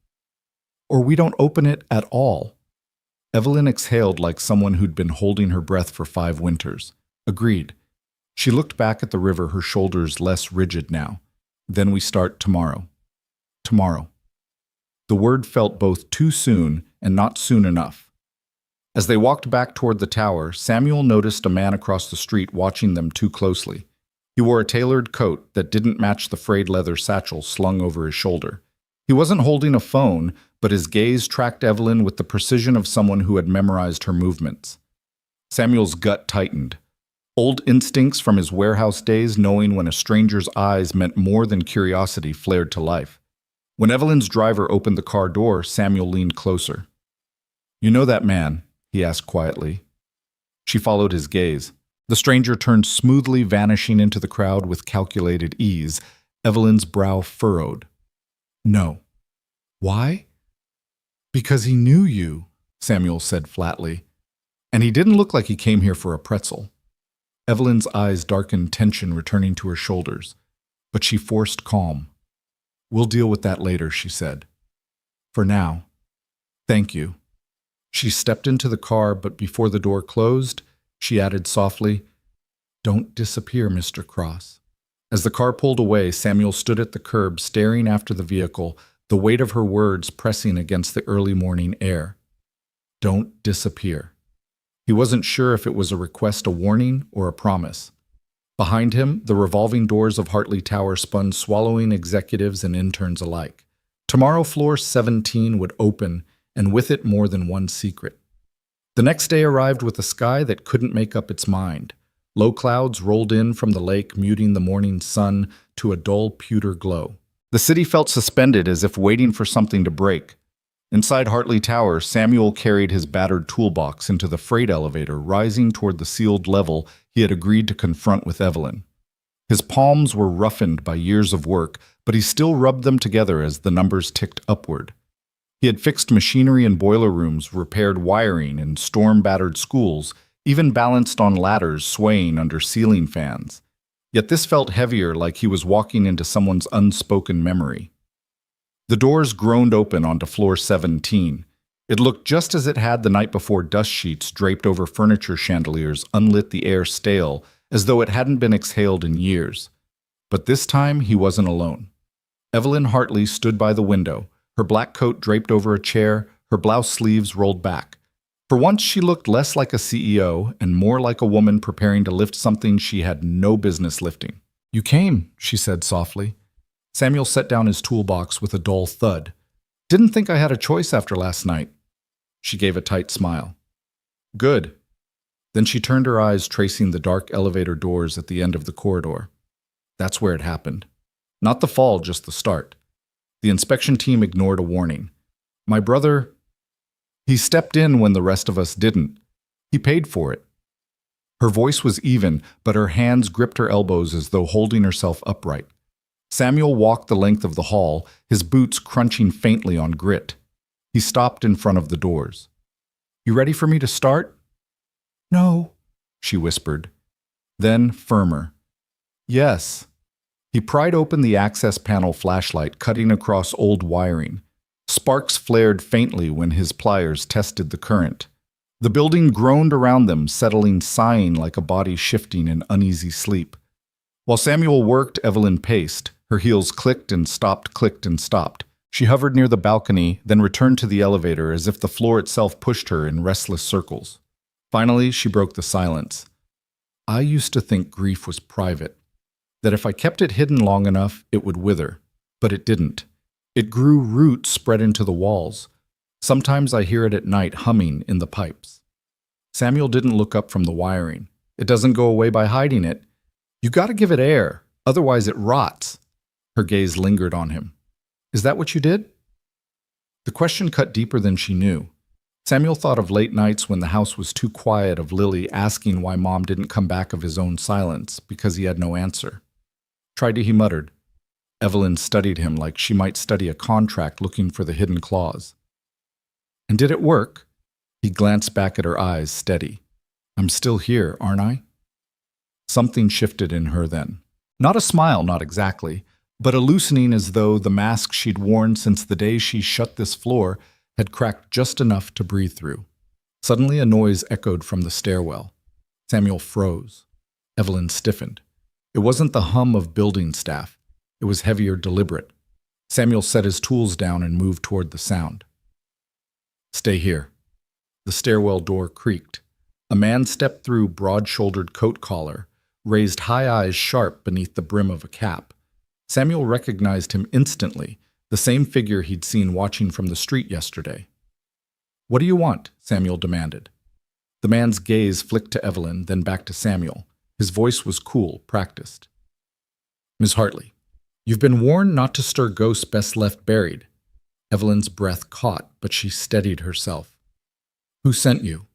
Or we don't open it at all." Evelyn exhaled like someone who'd been holding her breath for 5 winters. Agreed. She looked back at the river, her shoulders less rigid now. "Then we start tomorrow." Tomorrow. The word felt both too soon and not soon enough. As they walked back toward the tower, Samuel noticed a man across the street watching them too closely. He wore a tailored coat that didn't match the frayed leather satchel slung over his shoulder. He wasn't holding a phone, but his gaze tracked Evelyn with the precision of someone who had memorized her movements. Samuel's gut tightened. Old instincts from his warehouse days, knowing when a stranger's eyes meant more than curiosity, flared to life. When Evelyn's driver opened the car door, Samuel leaned closer. "You know that man?" he asked quietly. She followed his gaze. The stranger turned smoothly, vanishing into the crowd with calculated ease. Evelyn's brow furrowed. "No." "Why?" "Because he knew you," Samuel said flatly. "And he didn't look like he came here for a pretzel." Evelyn's eyes darkened, tension returning to her shoulders. But she forced calm. "We'll deal with that later," she said. "For now, thank you." She stepped into the car, but before the door closed, she added softly, "Don't disappear, Mr. Cross." As the car pulled away, Samuel stood at the curb, staring after the vehicle, the weight of her words pressing against the early morning air. Don't disappear. He wasn't sure if it was a request, a warning, or a promise. Behind him, the revolving doors of Hartley Tower spun, swallowing executives and interns alike. Tomorrow, floor 17 would open, and with it more than one secret. The next day arrived with a sky that couldn't make up its mind. Low clouds rolled in from the lake, muting the morning sun to a dull pewter glow. The city felt suspended as if waiting for something to break. Inside Hartley Tower, Samuel carried his battered toolbox into the freight elevator, rising toward the sealed level he had agreed to confront with Evelyn. His palms were roughened by years of work, but he still rubbed them together as the numbers ticked upward. He had fixed machinery in boiler rooms, repaired wiring in storm-battered schools, even balanced on ladders swaying under ceiling fans. Yet this felt heavier, like he was walking into someone's unspoken memory. The doors groaned open onto floor 17. It looked just as it had the night before. Dust sheets draped over furniture chandeliers unlit the air stale, as though it hadn't been exhaled in years. But this time he wasn't alone. Evelyn Hartley stood by the window, her black coat draped over a chair, her blouse sleeves rolled back. For once she looked less like a CEO and more like a woman preparing to lift something she had no business lifting. "You came," she said softly. Samuel set down his toolbox with a dull thud. "Didn't think I had a choice after last night." She gave a tight smile. "Good." Then she turned her eyes, tracing the dark elevator doors at the end of the corridor. That's where it happened. Not the fall, just the start. The inspection team ignored a warning. "My brother, he stepped in when the rest of us didn't. He paid for it." Her voice was even, but her hands gripped her elbows as though holding herself upright. Samuel walked the length of the hall, his boots crunching faintly on grit. He stopped in front of the doors. "You ready for me to start?" "No," she whispered. Then, firmer. "Yes." He pried open the access panel flashlight, cutting across old wiring. Sparks flared faintly when his pliers tested the current. The building groaned around them, settling, sighing like a body shifting in uneasy sleep. While Samuel worked, Evelyn paced. Her heels clicked and stopped, clicked and stopped. She hovered near the balcony, then returned to the elevator as if the floor itself pushed her in restless circles. Finally, she broke the silence. "I used to think grief was private, that if I kept it hidden long enough, it would wither. But it didn't. It grew roots spread into the walls. Sometimes I hear it at night humming in the pipes." Samuel didn't look up from the wiring. "It doesn't go away by hiding it. You gotta give it air, otherwise it rots." Her gaze lingered on him. "Is that what you did?" The question cut deeper than she knew. Samuel thought of late nights when the house was too quiet, of Lily asking why Mom didn't come back, of his own silence, because he had no answer. "Tried to," he muttered. Evelyn studied him like she might study a contract, looking for the hidden clause. "And did it work?" He glanced back at her eyes, steady. "I'm still here, aren't I?" Something shifted in her then. Not a smile, not exactly, but a loosening, as though the mask she'd worn since the day she shut this floor had cracked just enough to breathe through. Suddenly a noise echoed from the stairwell. Samuel froze. Evelyn stiffened. It wasn't the hum of building staff. It was heavier, deliberate. Samuel set his tools down and moved toward the sound. "Stay here." The stairwell door creaked. A man stepped through, broad-shouldered coat collar, raised high eyes sharp beneath the brim of a cap. Samuel recognized him instantly, the same figure he'd seen watching from the street yesterday. "What do you want?" Samuel demanded. The man's gaze flicked to Evelyn, then back to Samuel. His voice was cool, practiced. "Miss Hartley, you've been warned not to stir ghosts best left buried." Evelyn's breath caught, but she steadied herself. "Who sent you?"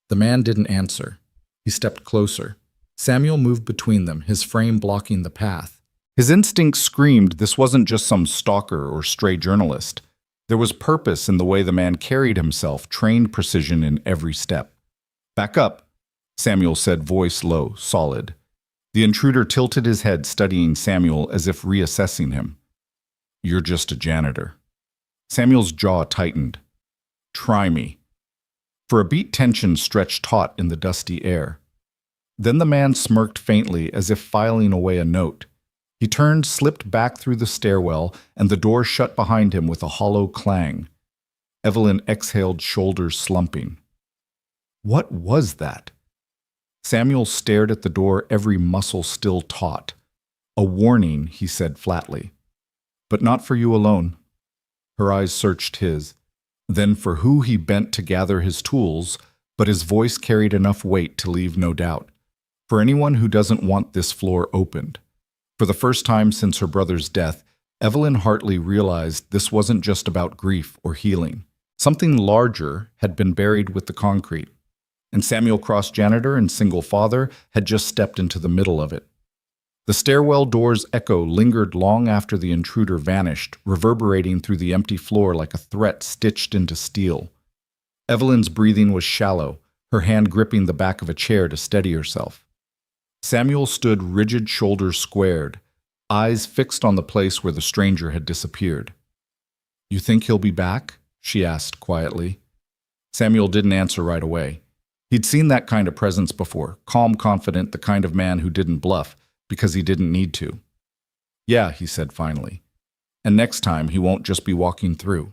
The man didn't answer. He stepped closer. Samuel moved between them, his frame blocking the path. His instincts screamed this wasn't just some stalker or stray journalist. There was purpose in the way the man carried himself, trained precision in every step. "Back up," Samuel said, voice low, solid. The intruder tilted his head, studying Samuel as if reassessing him. "You're just a janitor." Samuel's jaw tightened. "Try me." For a beat, tension stretched taut in the dusty air. Then the man smirked faintly, as if filing away a note. He turned, slipped back through the stairwell, and the door shut behind him with a hollow clang. Evelyn exhaled, shoulders slumping. What was that? Samuel stared at the door, every muscle still taut. "A warning," he said flatly. "But not for you alone." Her eyes searched his. Then for who he bent to gather his tools, but his voice carried enough weight to leave no doubt. For anyone who doesn't want this floor opened. For the first time since her brother's death, Evelyn Hartley realized this wasn't just about grief or healing. Something larger had been buried with the concrete, and Samuel Cross, janitor and single father, had just stepped into the middle of it. The stairwell door's echo lingered long after the intruder vanished, reverberating through the empty floor like a threat stitched into steel. Evelyn's breathing was shallow, her hand gripping the back of a chair to steady herself. Samuel stood rigid, shoulders squared, eyes fixed on the place where the stranger had disappeared. "You think he'll be back?" she asked quietly. Samuel didn't answer right away. He'd seen that kind of presence before, calm, confident, the kind of man who didn't bluff because he didn't need to. "Yeah," he said finally. "And next time he won't just be walking through."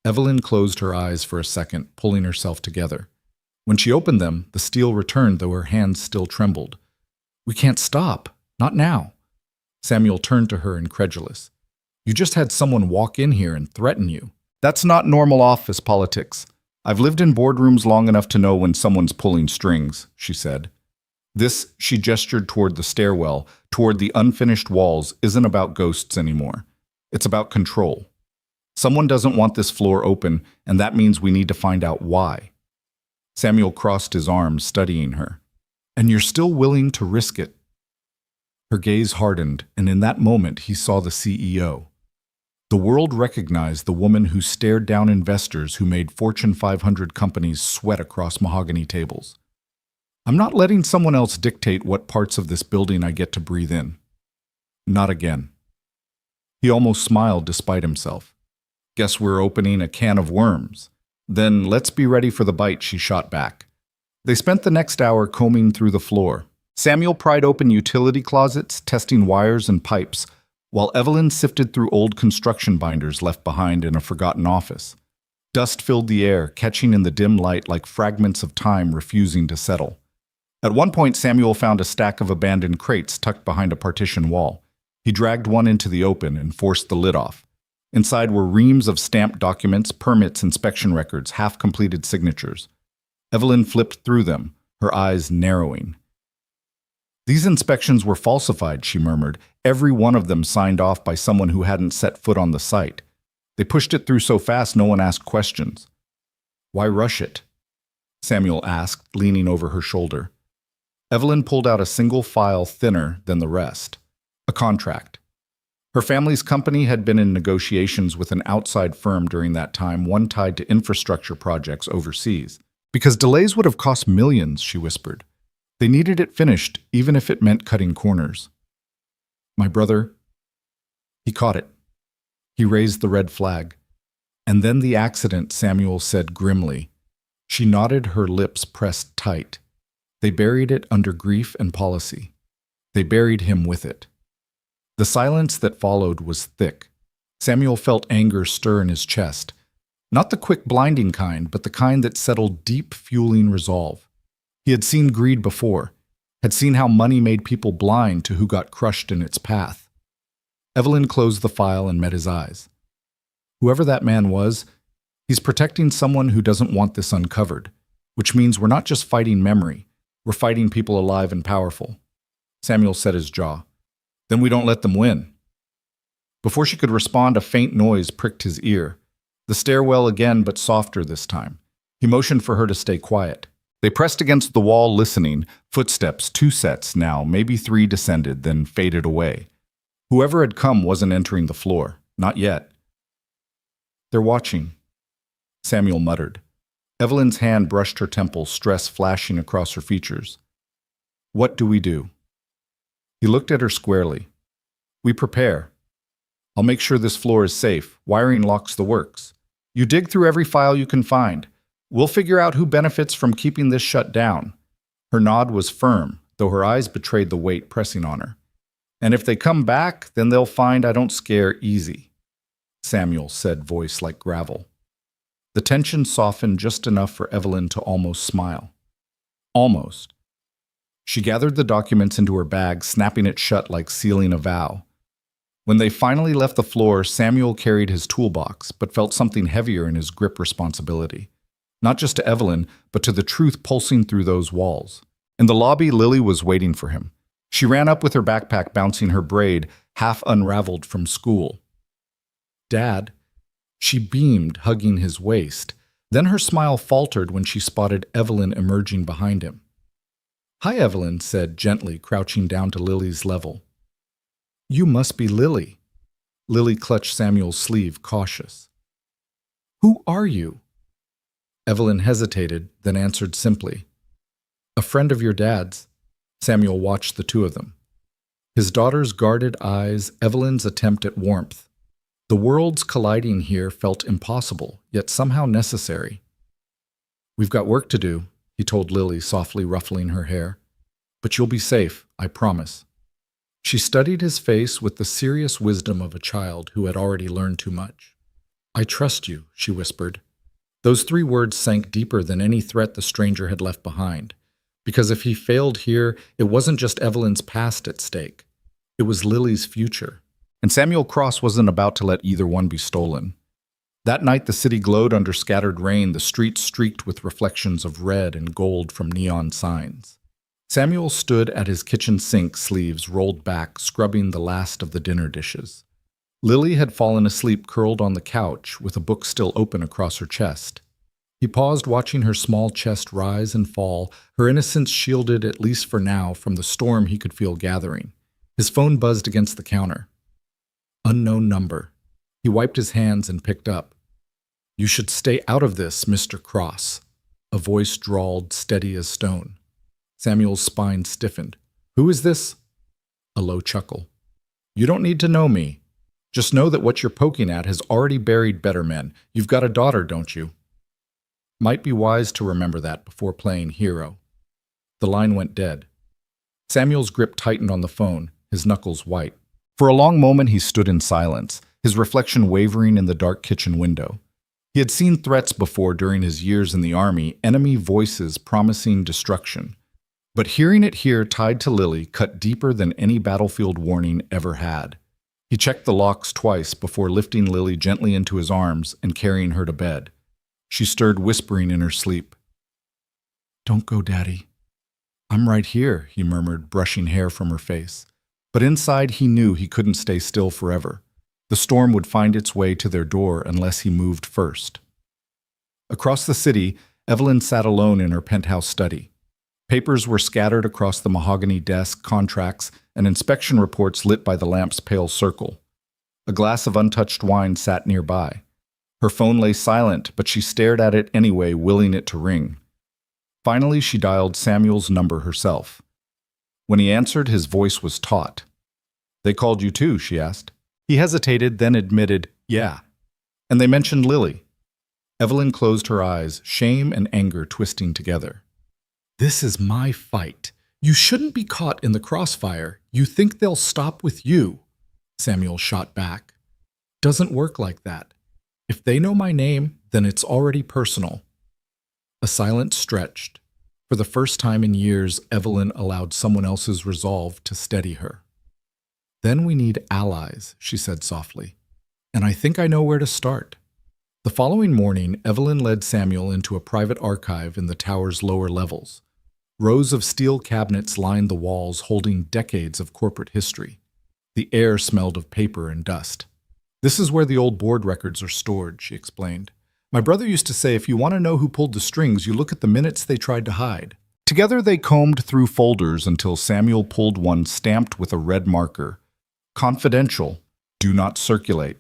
Evelyn closed her eyes for a second, pulling herself together. When she opened them, the steel returned, though her hands still trembled. "We can't stop. Not now." Samuel turned to her, incredulous. "You just had someone walk in here and threaten you. That's not normal office politics. I've lived in boardrooms long enough to know when someone's pulling strings," she said. "This," she gestured toward the stairwell, toward the unfinished walls, "isn't about ghosts anymore. It's about control. Someone doesn't want this floor open, and that means we need to find out why." Samuel crossed his arms, studying her. "And you're still willing to risk it?" Her gaze hardened, and in that moment he saw the CEO. The world recognized the woman who stared down investors who made Fortune 500 companies sweat across mahogany tables. "I'm not letting someone else dictate what parts of this building I get to breathe in. Not again." He almost smiled despite himself. "Guess we're opening a can of worms. Then let's be ready for the bite," she shot back. They spent the next hour combing through the floor. Samuel pried open utility closets, testing wires and pipes, while Evelyn sifted through old construction binders left behind in a forgotten office. Dust filled the air, catching in the dim light like fragments of time refusing to settle. At one point, Samuel found a stack of abandoned crates tucked behind a partition wall. He dragged one into the open and forced the lid off. Inside were reams of stamped documents, permits, inspection records, half-completed signatures. Evelyn flipped through them, her eyes narrowing. "These inspections were falsified," she murmured, "every one of them signed off by someone who hadn't set foot on the site. They pushed it through so fast no one asked questions." "Why rush it?" Samuel asked, leaning over her shoulder. Evelyn pulled out a single file thinner than the rest. A contract. Her family's company had been in negotiations with an outside firm during that time, one tied to infrastructure projects overseas. "Because delays would have cost millions," she whispered. "They needed it finished, even if it meant cutting corners." "My brother—" He caught it. He raised the red flag. "And then the accident," Samuel said grimly. She nodded, her lips pressed tight. "They buried it under grief and policy. They buried him with it." The silence that followed was thick. Samuel felt anger stir in his chest. Not the quick, blinding kind, but the kind that settled deep, fueling resolve. He had seen greed before, had seen how money made people blind to who got crushed in its path. Evelyn closed the file and met his eyes. Whoever that man was, he's protecting someone who doesn't want this uncovered, which means we're not just fighting memory, we're fighting people alive and powerful. Samuel set his jaw. "Then we don't let them win." Before she could respond, a faint noise pricked his ear. The stairwell again, but softer this time. He motioned for her to stay quiet. They pressed against the wall, listening. Footsteps, 2 sets now, maybe 3 descended, then faded away. Whoever had come wasn't entering the floor. Not yet. "They're watching," Samuel muttered. Evelyn's hand brushed her temple, stress flashing across her features. "What do we do?" He looked at her squarely. "We prepare. I'll make sure this floor is safe. Wiring locks the works. You dig through every file you can find. We'll figure out who benefits from keeping this shut down." Her nod was firm, though her eyes betrayed the weight pressing on her. "And if they come back, then they'll find I don't scare easy," Samuel said, voice like gravel. The tension softened just enough for Evelyn to almost smile. Almost. She gathered the documents into her bag, snapping it shut like sealing a vow. When they finally left the floor, Samuel carried his toolbox, but felt something heavier in his grip responsibility. Not just to Evelyn, but to the truth pulsing through those walls. In the lobby, Lily was waiting for him. She ran up with her backpack bouncing her braid, half unraveled from school. "Dad," she beamed, hugging his waist. Then her smile faltered when she spotted Evelyn emerging behind him. "Hi," Evelyn said gently, crouching down to Lily's level. "You must be Lily." Lily clutched Samuel's sleeve, cautious. "Who are you?" Evelyn hesitated, then answered simply. "A friend of your dad's." Samuel watched the two of them. His daughter's guarded eyes, Evelyn's attempt at warmth. The worlds colliding here felt impossible, yet somehow necessary. "We've got work to do," he told Lily, softly ruffling her hair. "But you'll be safe, I promise." She studied his face with the serious wisdom of a child who had already learned too much. "I trust you," she whispered. Those 3 words sank deeper than any threat the stranger had left behind. Because if he failed here, it wasn't just Evelyn's past at stake. It was Lily's future. And Samuel Cross wasn't about to let either one be stolen. That night the city glowed under scattered rain, the streets streaked with reflections of red and gold from neon signs. Samuel stood at his kitchen sink, sleeves rolled back, scrubbing the last of the dinner dishes. Lily had fallen asleep curled on the couch, with a book still open across her chest. He paused, watching her small chest rise and fall, her innocence shielded, at least for now, from the storm he could feel gathering. His phone buzzed against the counter. Unknown number. He wiped his hands and picked up. "You should stay out of this, Mr. Cross." A voice drawled, steady as stone. Samuel's spine stiffened. "Who is this?" A low chuckle. "You don't need to know me. Just know that what you're poking at has already buried better men. You've got a daughter, don't you?" Might be wise to remember that before playing hero. The line went dead. Samuel's grip tightened on the phone, his knuckles white. For a long moment he stood in silence, his reflection wavering in the dark kitchen window. He had seen threats before during his years in the army, enemy voices promising destruction. But hearing it here tied to Lily cut deeper than any battlefield warning ever had. He checked the locks twice before lifting Lily gently into his arms and carrying her to bed. She stirred, whispering in her sleep. "Don't go, Daddy." "I'm right here," he murmured, brushing hair from her face. But inside he knew he couldn't stay still forever. The storm would find its way to their door unless he moved first. Across the city, Evelyn sat alone in her penthouse study. Papers were scattered across the mahogany desk, contracts, and inspection reports lit by the lamp's pale circle. A glass of untouched wine sat nearby. Her phone lay silent, but she stared at it anyway, willing it to ring. Finally, she dialed Samuel's number herself. When he answered, his voice was taut. "They called you too?" she asked. He hesitated, then admitted, "Yeah." "And they mentioned Lily." Evelyn closed her eyes, shame and anger twisting together. "This is my fight. You shouldn't be caught in the crossfire. You think they'll stop with you?" Samuel shot back. "Doesn't work like that. If they know my name, then it's already personal." A silence stretched. For the first time in years, Evelyn allowed someone else's resolve to steady her. "Then we need allies," she said softly. "And I think I know where to start." The following morning, Evelyn led Samuel into a private archive in the tower's lower levels. Rows of steel cabinets lined the walls, holding decades of corporate history. The air smelled of paper and dust. "This is where the old board records are stored," she explained. "My brother used to say if you want to know who pulled the strings, you look at the minutes they tried to hide." Together they combed through folders until Samuel pulled one stamped with a red marker. "Confidential. Do not circulate."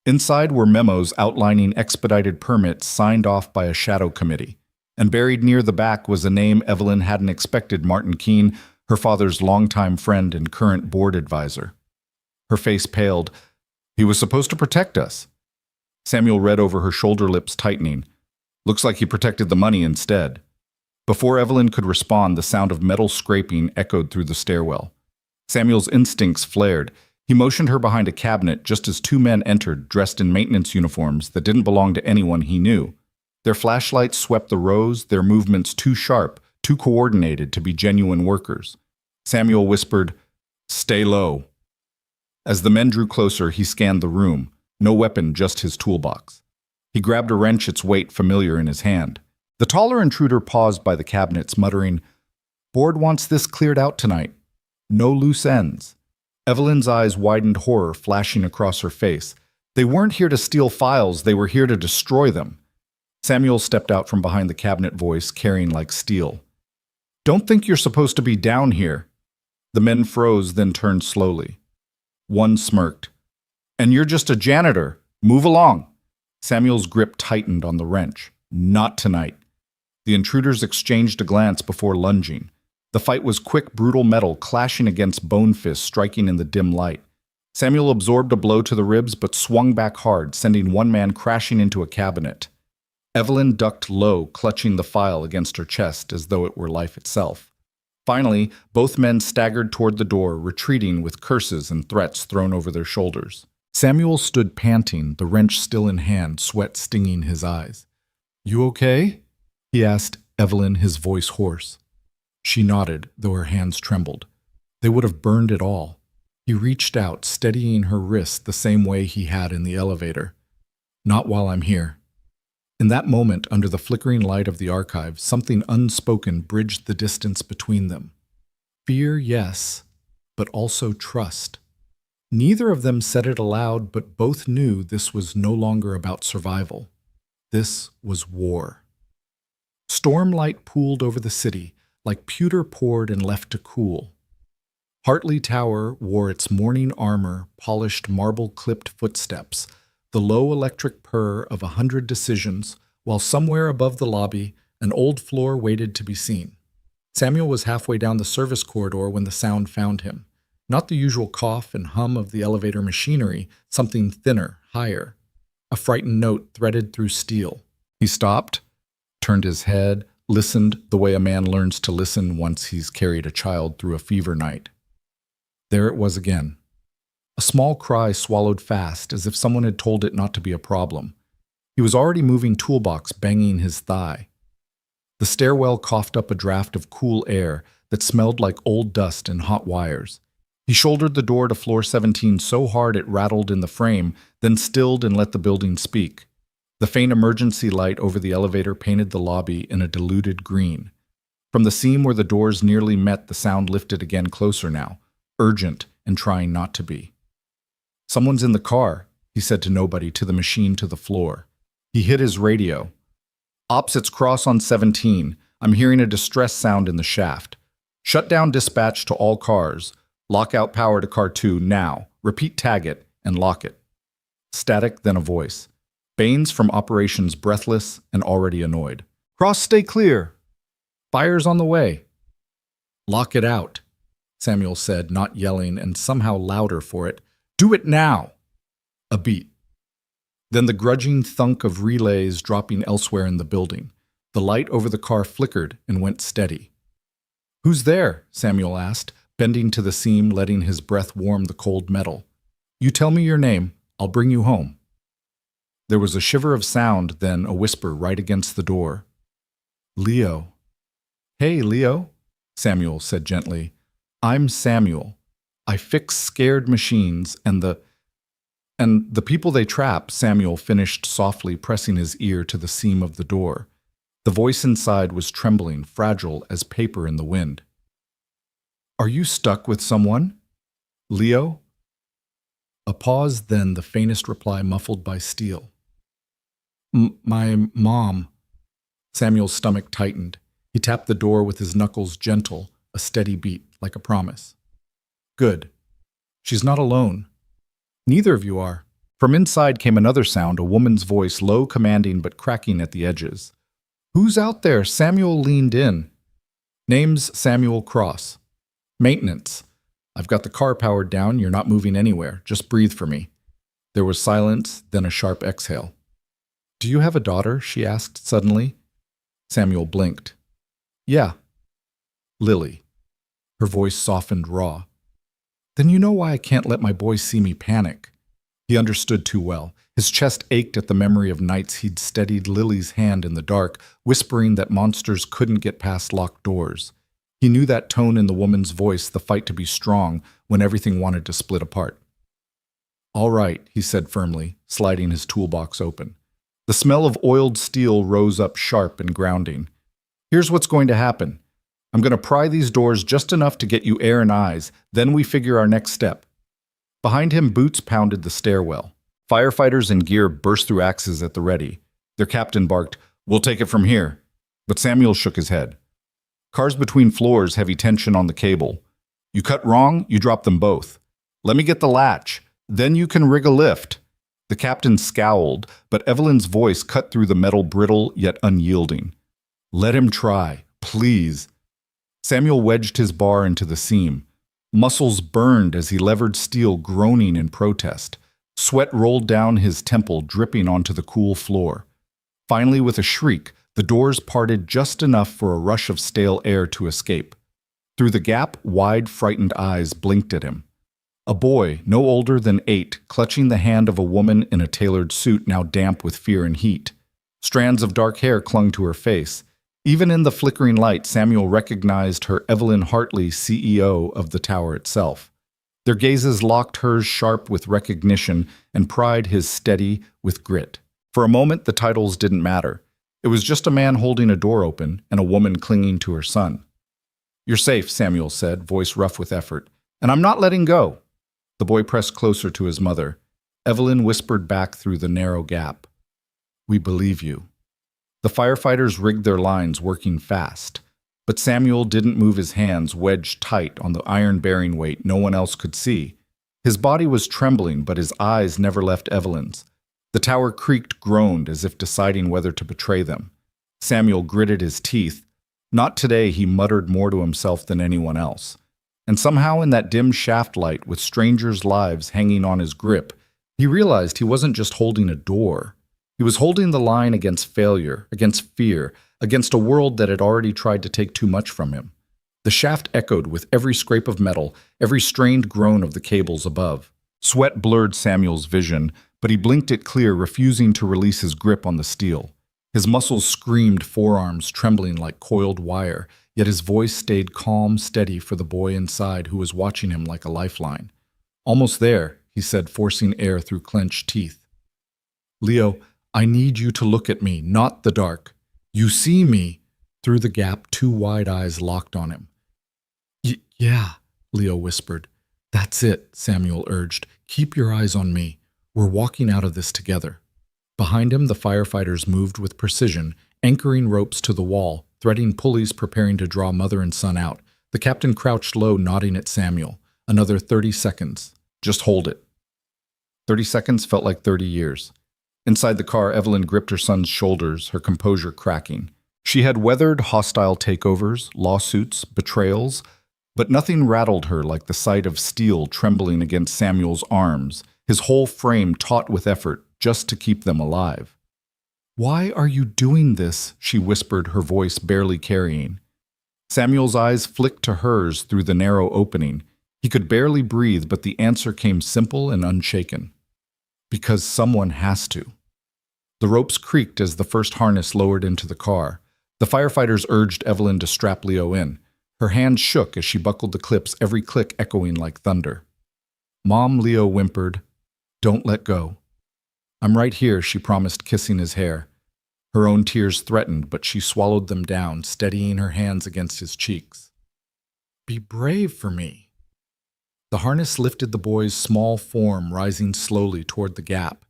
Inside were memos outlining expedited permits signed off by a shadow committee. And buried near the back was a name Evelyn hadn't expected: Martin Keene, her father's longtime friend and current board advisor. Her face paled. "He was supposed to protect us." Samuel read over her shoulder, lips tightening. "Looks like he protected the money instead." Before Evelyn could respond, the sound of metal scraping echoed through the stairwell. Samuel's instincts flared. He motioned her behind a cabinet just as 2 men entered, dressed in maintenance uniforms that didn't belong to anyone he knew. Their flashlights swept the rows, their movements too sharp, too coordinated to be genuine workers. Samuel whispered, "Stay low." As the men drew closer, he scanned the room. No weapon, just his toolbox. He grabbed a wrench, its weight familiar in his hand. The taller intruder paused by the cabinets, muttering, "Board wants this cleared out tonight. No loose ends." Evelyn's eyes widened, horror flashing across her face. They weren't here to steal files, they were here to destroy them. Samuel stepped out from behind the cabinet, voice carrying like steel. "Don't think you're supposed to be down here." The men froze, then turned slowly. One smirked. "And you're just a janitor. Move along." Samuel's grip tightened on the wrench. "Not tonight." The intruders exchanged a glance before lunging. The fight was quick, brutal metal clashing against bone fists striking in the dim light. Samuel absorbed a blow to the ribs but swung back hard, sending one man crashing into a cabinet. Evelyn ducked low, clutching the file against her chest as though it were life itself. Finally, both men staggered toward the door, retreating with curses and threats thrown over their shoulders. Samuel stood panting, the wrench still in hand, sweat stinging his eyes. "You okay?" he asked Evelyn, his voice hoarse. She nodded, though her hands trembled. They would have burned it all. He reached out, steadying her wrist the same way he had in the elevator. "Not while I'm here." In that moment, under the flickering light of the archive, something unspoken bridged the distance between them. Fear, yes, but also trust. Neither of them said it aloud, but both knew this was no longer about survival. This was war. Stormlight pooled over the city, like pewter poured and left to cool. Hartley Tower wore its morning armor, polished marble-clipped footsteps, the low electric purr of 100 decisions, while somewhere above the lobby, an old floor waited to be seen. Samuel was halfway down the service corridor when the sound found him. Not the usual cough and hum of the elevator machinery, something thinner, higher. A frightened note threaded through steel. He stopped, turned his head, listened the way a man learns to listen once he's carried a child through a fever night. There it was again. A small cry swallowed fast, as if someone had told it not to be a problem. He was already moving toolbox, banging his thigh. The stairwell coughed up a draft of cool air that smelled like old dust and hot wires. He shouldered the door to floor 17 so hard it rattled in the frame, then stilled and let the building speak. The faint emergency light over the elevator painted the lobby in a diluted green. From the seam where the doors nearly met, the sound lifted again, closer now, urgent and trying not to be. "Someone's in the car," he said to nobody, to the machine, to the floor. He hit his radio. "Opposites cross on 17. I'm hearing a distress sound in the shaft. Shut down dispatch to all cars. Lock out power to car 2 now. Repeat tag it and lock it." Static, then a voice. Baines from operations, breathless and already annoyed. "Cross, stay clear. Fire's on the way." "Lock it out," Samuel said, not yelling and somehow louder for it. "Do it now." A beat. Then the grudging thunk of relays dropping elsewhere in the building. The light over the car flickered and went steady. "Who's there?" Samuel asked, bending to the seam, letting his breath warm the cold metal. "You tell me your name. I'll bring you home." There was a shiver of sound, then a whisper right against the door. "Leo." "Hey, Leo," Samuel said gently. "I'm Samuel. I fix scared machines and the people they trap," Samuel finished softly, pressing his ear to the seam of the door. The voice inside was trembling, fragile as paper in the wind. "Are you stuck with someone, Leo?" A pause, then the faintest reply muffled by steel. My mom." Samuel's stomach tightened. He tapped the door with his knuckles, gentle, a steady beat, like a promise. "Good. She's not alone. Neither of you are." From inside came another sound, a woman's voice, low, commanding, but cracking at the edges. "Who's out there?" Samuel leaned in. "Name's Samuel Cross. Maintenance. I've got the car powered down. You're not moving anywhere. Just breathe for me." There was silence, then a sharp exhale. "Do you have a daughter?" she asked suddenly. Samuel blinked. "Yeah. Lily." Her voice softened, raw. "Then you know why I can't let my boys see me panic." He understood too well. His chest ached at the memory of nights he'd steadied Lily's hand in the dark, whispering that monsters couldn't get past locked doors. He knew that tone in the woman's voice, the fight to be strong, when everything wanted to split apart. All right, he said firmly, sliding his toolbox open. The smell of oiled steel rose up sharp and grounding. Here's what's going to happen. I'm going to pry these doors just enough to get you air and eyes, then we figure our next step. Behind him, boots pounded the stairwell. Firefighters in gear burst through axes at the ready. Their captain barked, "We'll take it from here." But Samuel shook his head. Cars between floors, heavy tension on the cable. You cut wrong, you drop them both. Let me get the latch. Then you can rig a lift. The captain scowled, but Evelyn's voice cut through the metal brittle yet unyielding. Let him try, please. Samuel wedged his bar into the seam. Muscles burned as he levered steel, groaning in protest. Sweat rolled down his temple, dripping onto the cool floor. Finally, with a shriek, the doors parted just enough for a rush of stale air to escape. Through the gap, wide, frightened eyes blinked at him. A boy, no older than 8, clutching the hand of a woman in a tailored suit now damp with fear and heat. Strands of dark hair clung to her face. Even in the flickering light, Samuel recognized her Evelyn Hartley, CEO of the tower itself. Their gazes locked hers sharp with recognition and pride his steady with grit. For a moment, the titles didn't matter. It was just a man holding a door open and a woman clinging to her son. You're safe, Samuel said, voice rough with effort. And I'm not letting go. The boy pressed closer to his mother. Evelyn whispered back through the narrow gap. We believe you. The firefighters rigged their lines, working fast. But Samuel didn't move his hands wedged tight on the iron bearing weight no one else could see. His body was trembling, but his eyes never left Evelyn's. The tower creaked, groaned, as if deciding whether to betray them. Samuel gritted his teeth. Not today, he muttered more to himself than anyone else. And somehow in that dim shaft light, with strangers' lives hanging on his grip, he realized he wasn't just holding a door. He was holding the line against failure, against fear, against a world that had already tried to take too much from him. The shaft echoed with every scrape of metal, every strained groan of the cables above. Sweat blurred Samuel's vision, but he blinked it clear, refusing to release his grip on the steel. His muscles screamed, forearms trembling like coiled wire, yet his voice stayed calm, steady for the boy inside who was watching him like a lifeline. Almost there, he said, forcing air through clenched teeth. Leo, I need you to look at me, not the dark. You see me. Through the gap, 2 wide eyes locked on him. Yeah, Leo whispered. That's it, Samuel urged. Keep your eyes on me. We're walking out of this together. Behind him, the firefighters moved with precision, anchoring ropes to the wall, threading pulleys preparing to draw mother and son out. The captain crouched low, nodding at Samuel. Another 30 seconds. Just hold it. 30 seconds felt like 30 years. Inside the car, Evelyn gripped her son's shoulders, her composure cracking. She had weathered hostile takeovers, lawsuits, betrayals, but nothing rattled her like the sight of steel trembling against Samuel's arms, his whole frame taut with effort just to keep them alive. Why are you doing this? She whispered, her voice barely carrying. Samuel's eyes flicked to hers through the narrow opening. He could barely breathe, but the answer came simple and unshaken. Because someone has to. The ropes creaked as the first harness lowered into the car. The firefighters urged Evelyn to strap Leo in. Her hands shook as she buckled the clips, every click echoing like thunder. Mom, Leo whimpered, "Don't let go." "I'm right here," she promised, kissing his hair. Her own tears threatened, but she swallowed them down, steadying her hands against his cheeks. "Be brave for me." The harness lifted the boy's small form, rising slowly toward the gap.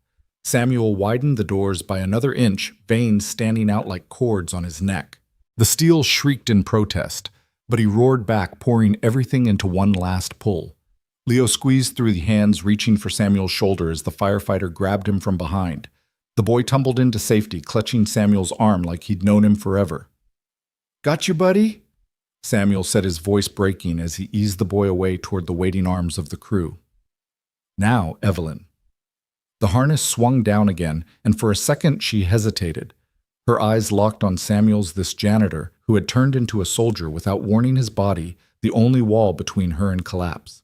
Samuel widened the doors by another inch, veins standing out like cords on his neck. The steel shrieked in protest, but he roared back, pouring everything into one last pull. Leo squeezed through the hands, reaching for Samuel's shoulder as the firefighter grabbed him from behind. The boy tumbled into safety, clutching Samuel's arm like he'd known him forever. "Got you, buddy?" Samuel said, his voice breaking as he eased the boy away toward the waiting arms of the crew. Now, Evelyn. The harness swung down again, and for a second she hesitated. Her eyes locked on Samuel's this janitor, who had turned into a soldier without warning his body, the only wall between her and collapse.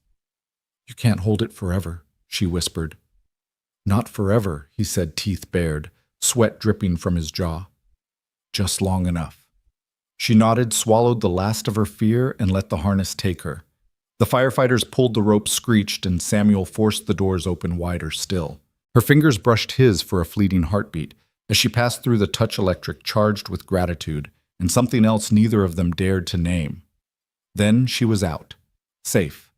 "You can't hold it forever," she whispered. "Not forever," he said, teeth bared, sweat dripping from his jaw. "Just long enough." She nodded, swallowed the last of her fear, and let the harness take her. The firefighters pulled the rope, screeched, and Samuel forced the doors open wider still. Her fingers brushed his for a fleeting heartbeat as she passed through the touch electric charged with gratitude and something else neither of them dared to name. Then she was out. Safe.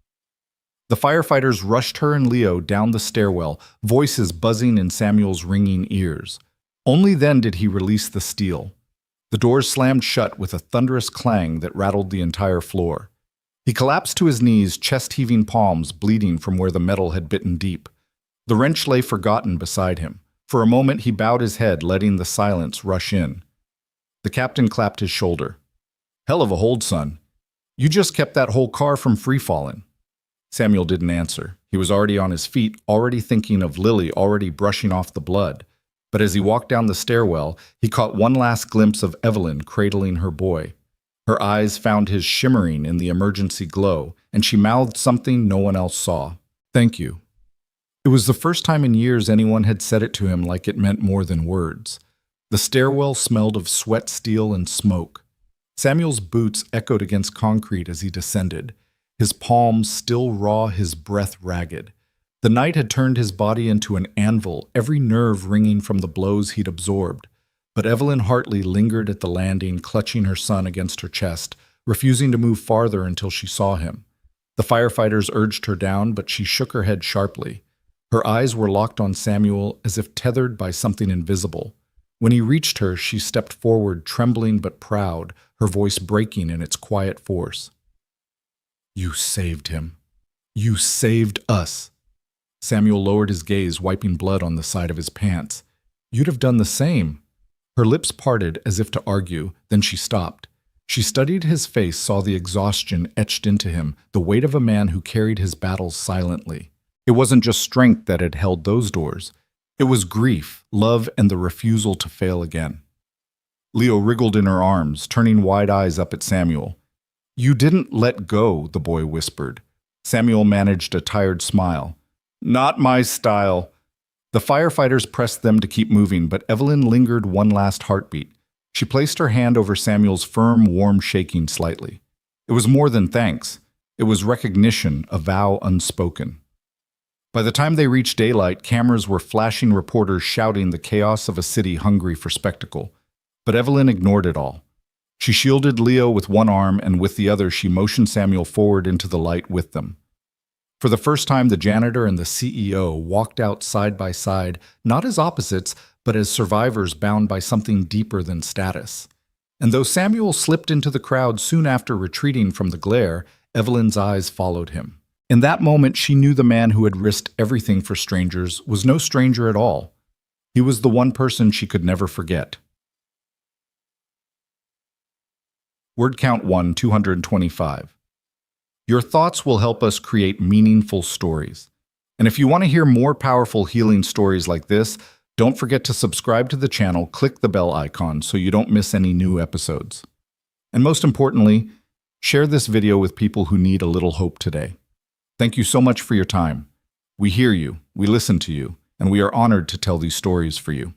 The firefighters rushed her and Leo down the stairwell, voices buzzing in Samuel's ringing ears. Only then did he release the steel. The doors slammed shut with a thunderous clang that rattled the entire floor. He collapsed to his knees, chest-heaving palms bleeding from where the metal had bitten deep. The wrench lay forgotten beside him. For a moment he bowed his head, letting the silence rush in. The captain clapped his shoulder. "Hell of a hold, son. You just kept that whole car from free-falling." Samuel didn't answer. He was already on his feet, already thinking of Lily, already brushing off the blood. But as he walked down the stairwell, he caught one last glimpse of Evelyn cradling her boy. Her eyes found his shimmering in the emergency glow, and she mouthed something no one else saw. "Thank you." It was the first time in years anyone had said it to him like it meant more than words. The stairwell smelled of sweat, steel, and smoke. Samuel's boots echoed against concrete as he descended, his palms still raw, his breath ragged. The night had turned his body into an anvil, every nerve ringing from the blows he'd absorbed. But Evelyn Hartley lingered at the landing, clutching her son against her chest, refusing to move farther until she saw him. The firefighters urged her down, but she shook her head sharply. Her eyes were locked on Samuel as if tethered by something invisible. When he reached her, she stepped forward, trembling but proud, her voice breaking in its quiet force. "You saved him. You saved us." Samuel lowered his gaze, wiping blood on the side of his pants. "You'd have done the same." Her lips parted as if to argue, then she stopped. She studied his face, saw the exhaustion etched into him, the weight of a man who carried his battles silently. It wasn't just strength that had held those doors. It was grief, love, and the refusal to fail again. Leo wriggled in her arms, turning wide eyes up at Samuel. "You didn't let go," the boy whispered. Samuel managed a tired smile. "Not my style." The firefighters pressed them to keep moving, but Evelyn lingered one last heartbeat. She placed her hand over Samuel's firm, warm, shaking slightly. It was more than thanks. It was recognition, a vow unspoken. By the time they reached daylight, cameras were flashing, reporters shouting, the chaos of a city hungry for spectacle. But Evelyn ignored it all. She shielded Leo with one arm, and with the other she motioned Samuel forward into the light with them. For the first time, the janitor and the CEO walked out side by side, not as opposites, but as survivors bound by something deeper than status. And though Samuel slipped into the crowd soon after retreating from the glare, Evelyn's eyes followed him. In that moment, she knew the man who had risked everything for strangers was no stranger at all. He was the one person she could never forget. Word count 1, 225. Your thoughts will help us create meaningful stories. And if you want to hear more powerful healing stories like this, don't forget to subscribe to the channel, click the bell icon so you don't miss any new episodes. And most importantly, share this video with people who need a little hope today. Thank you so much for your time. We hear you, we listen to you, and we are honored to tell these stories for you.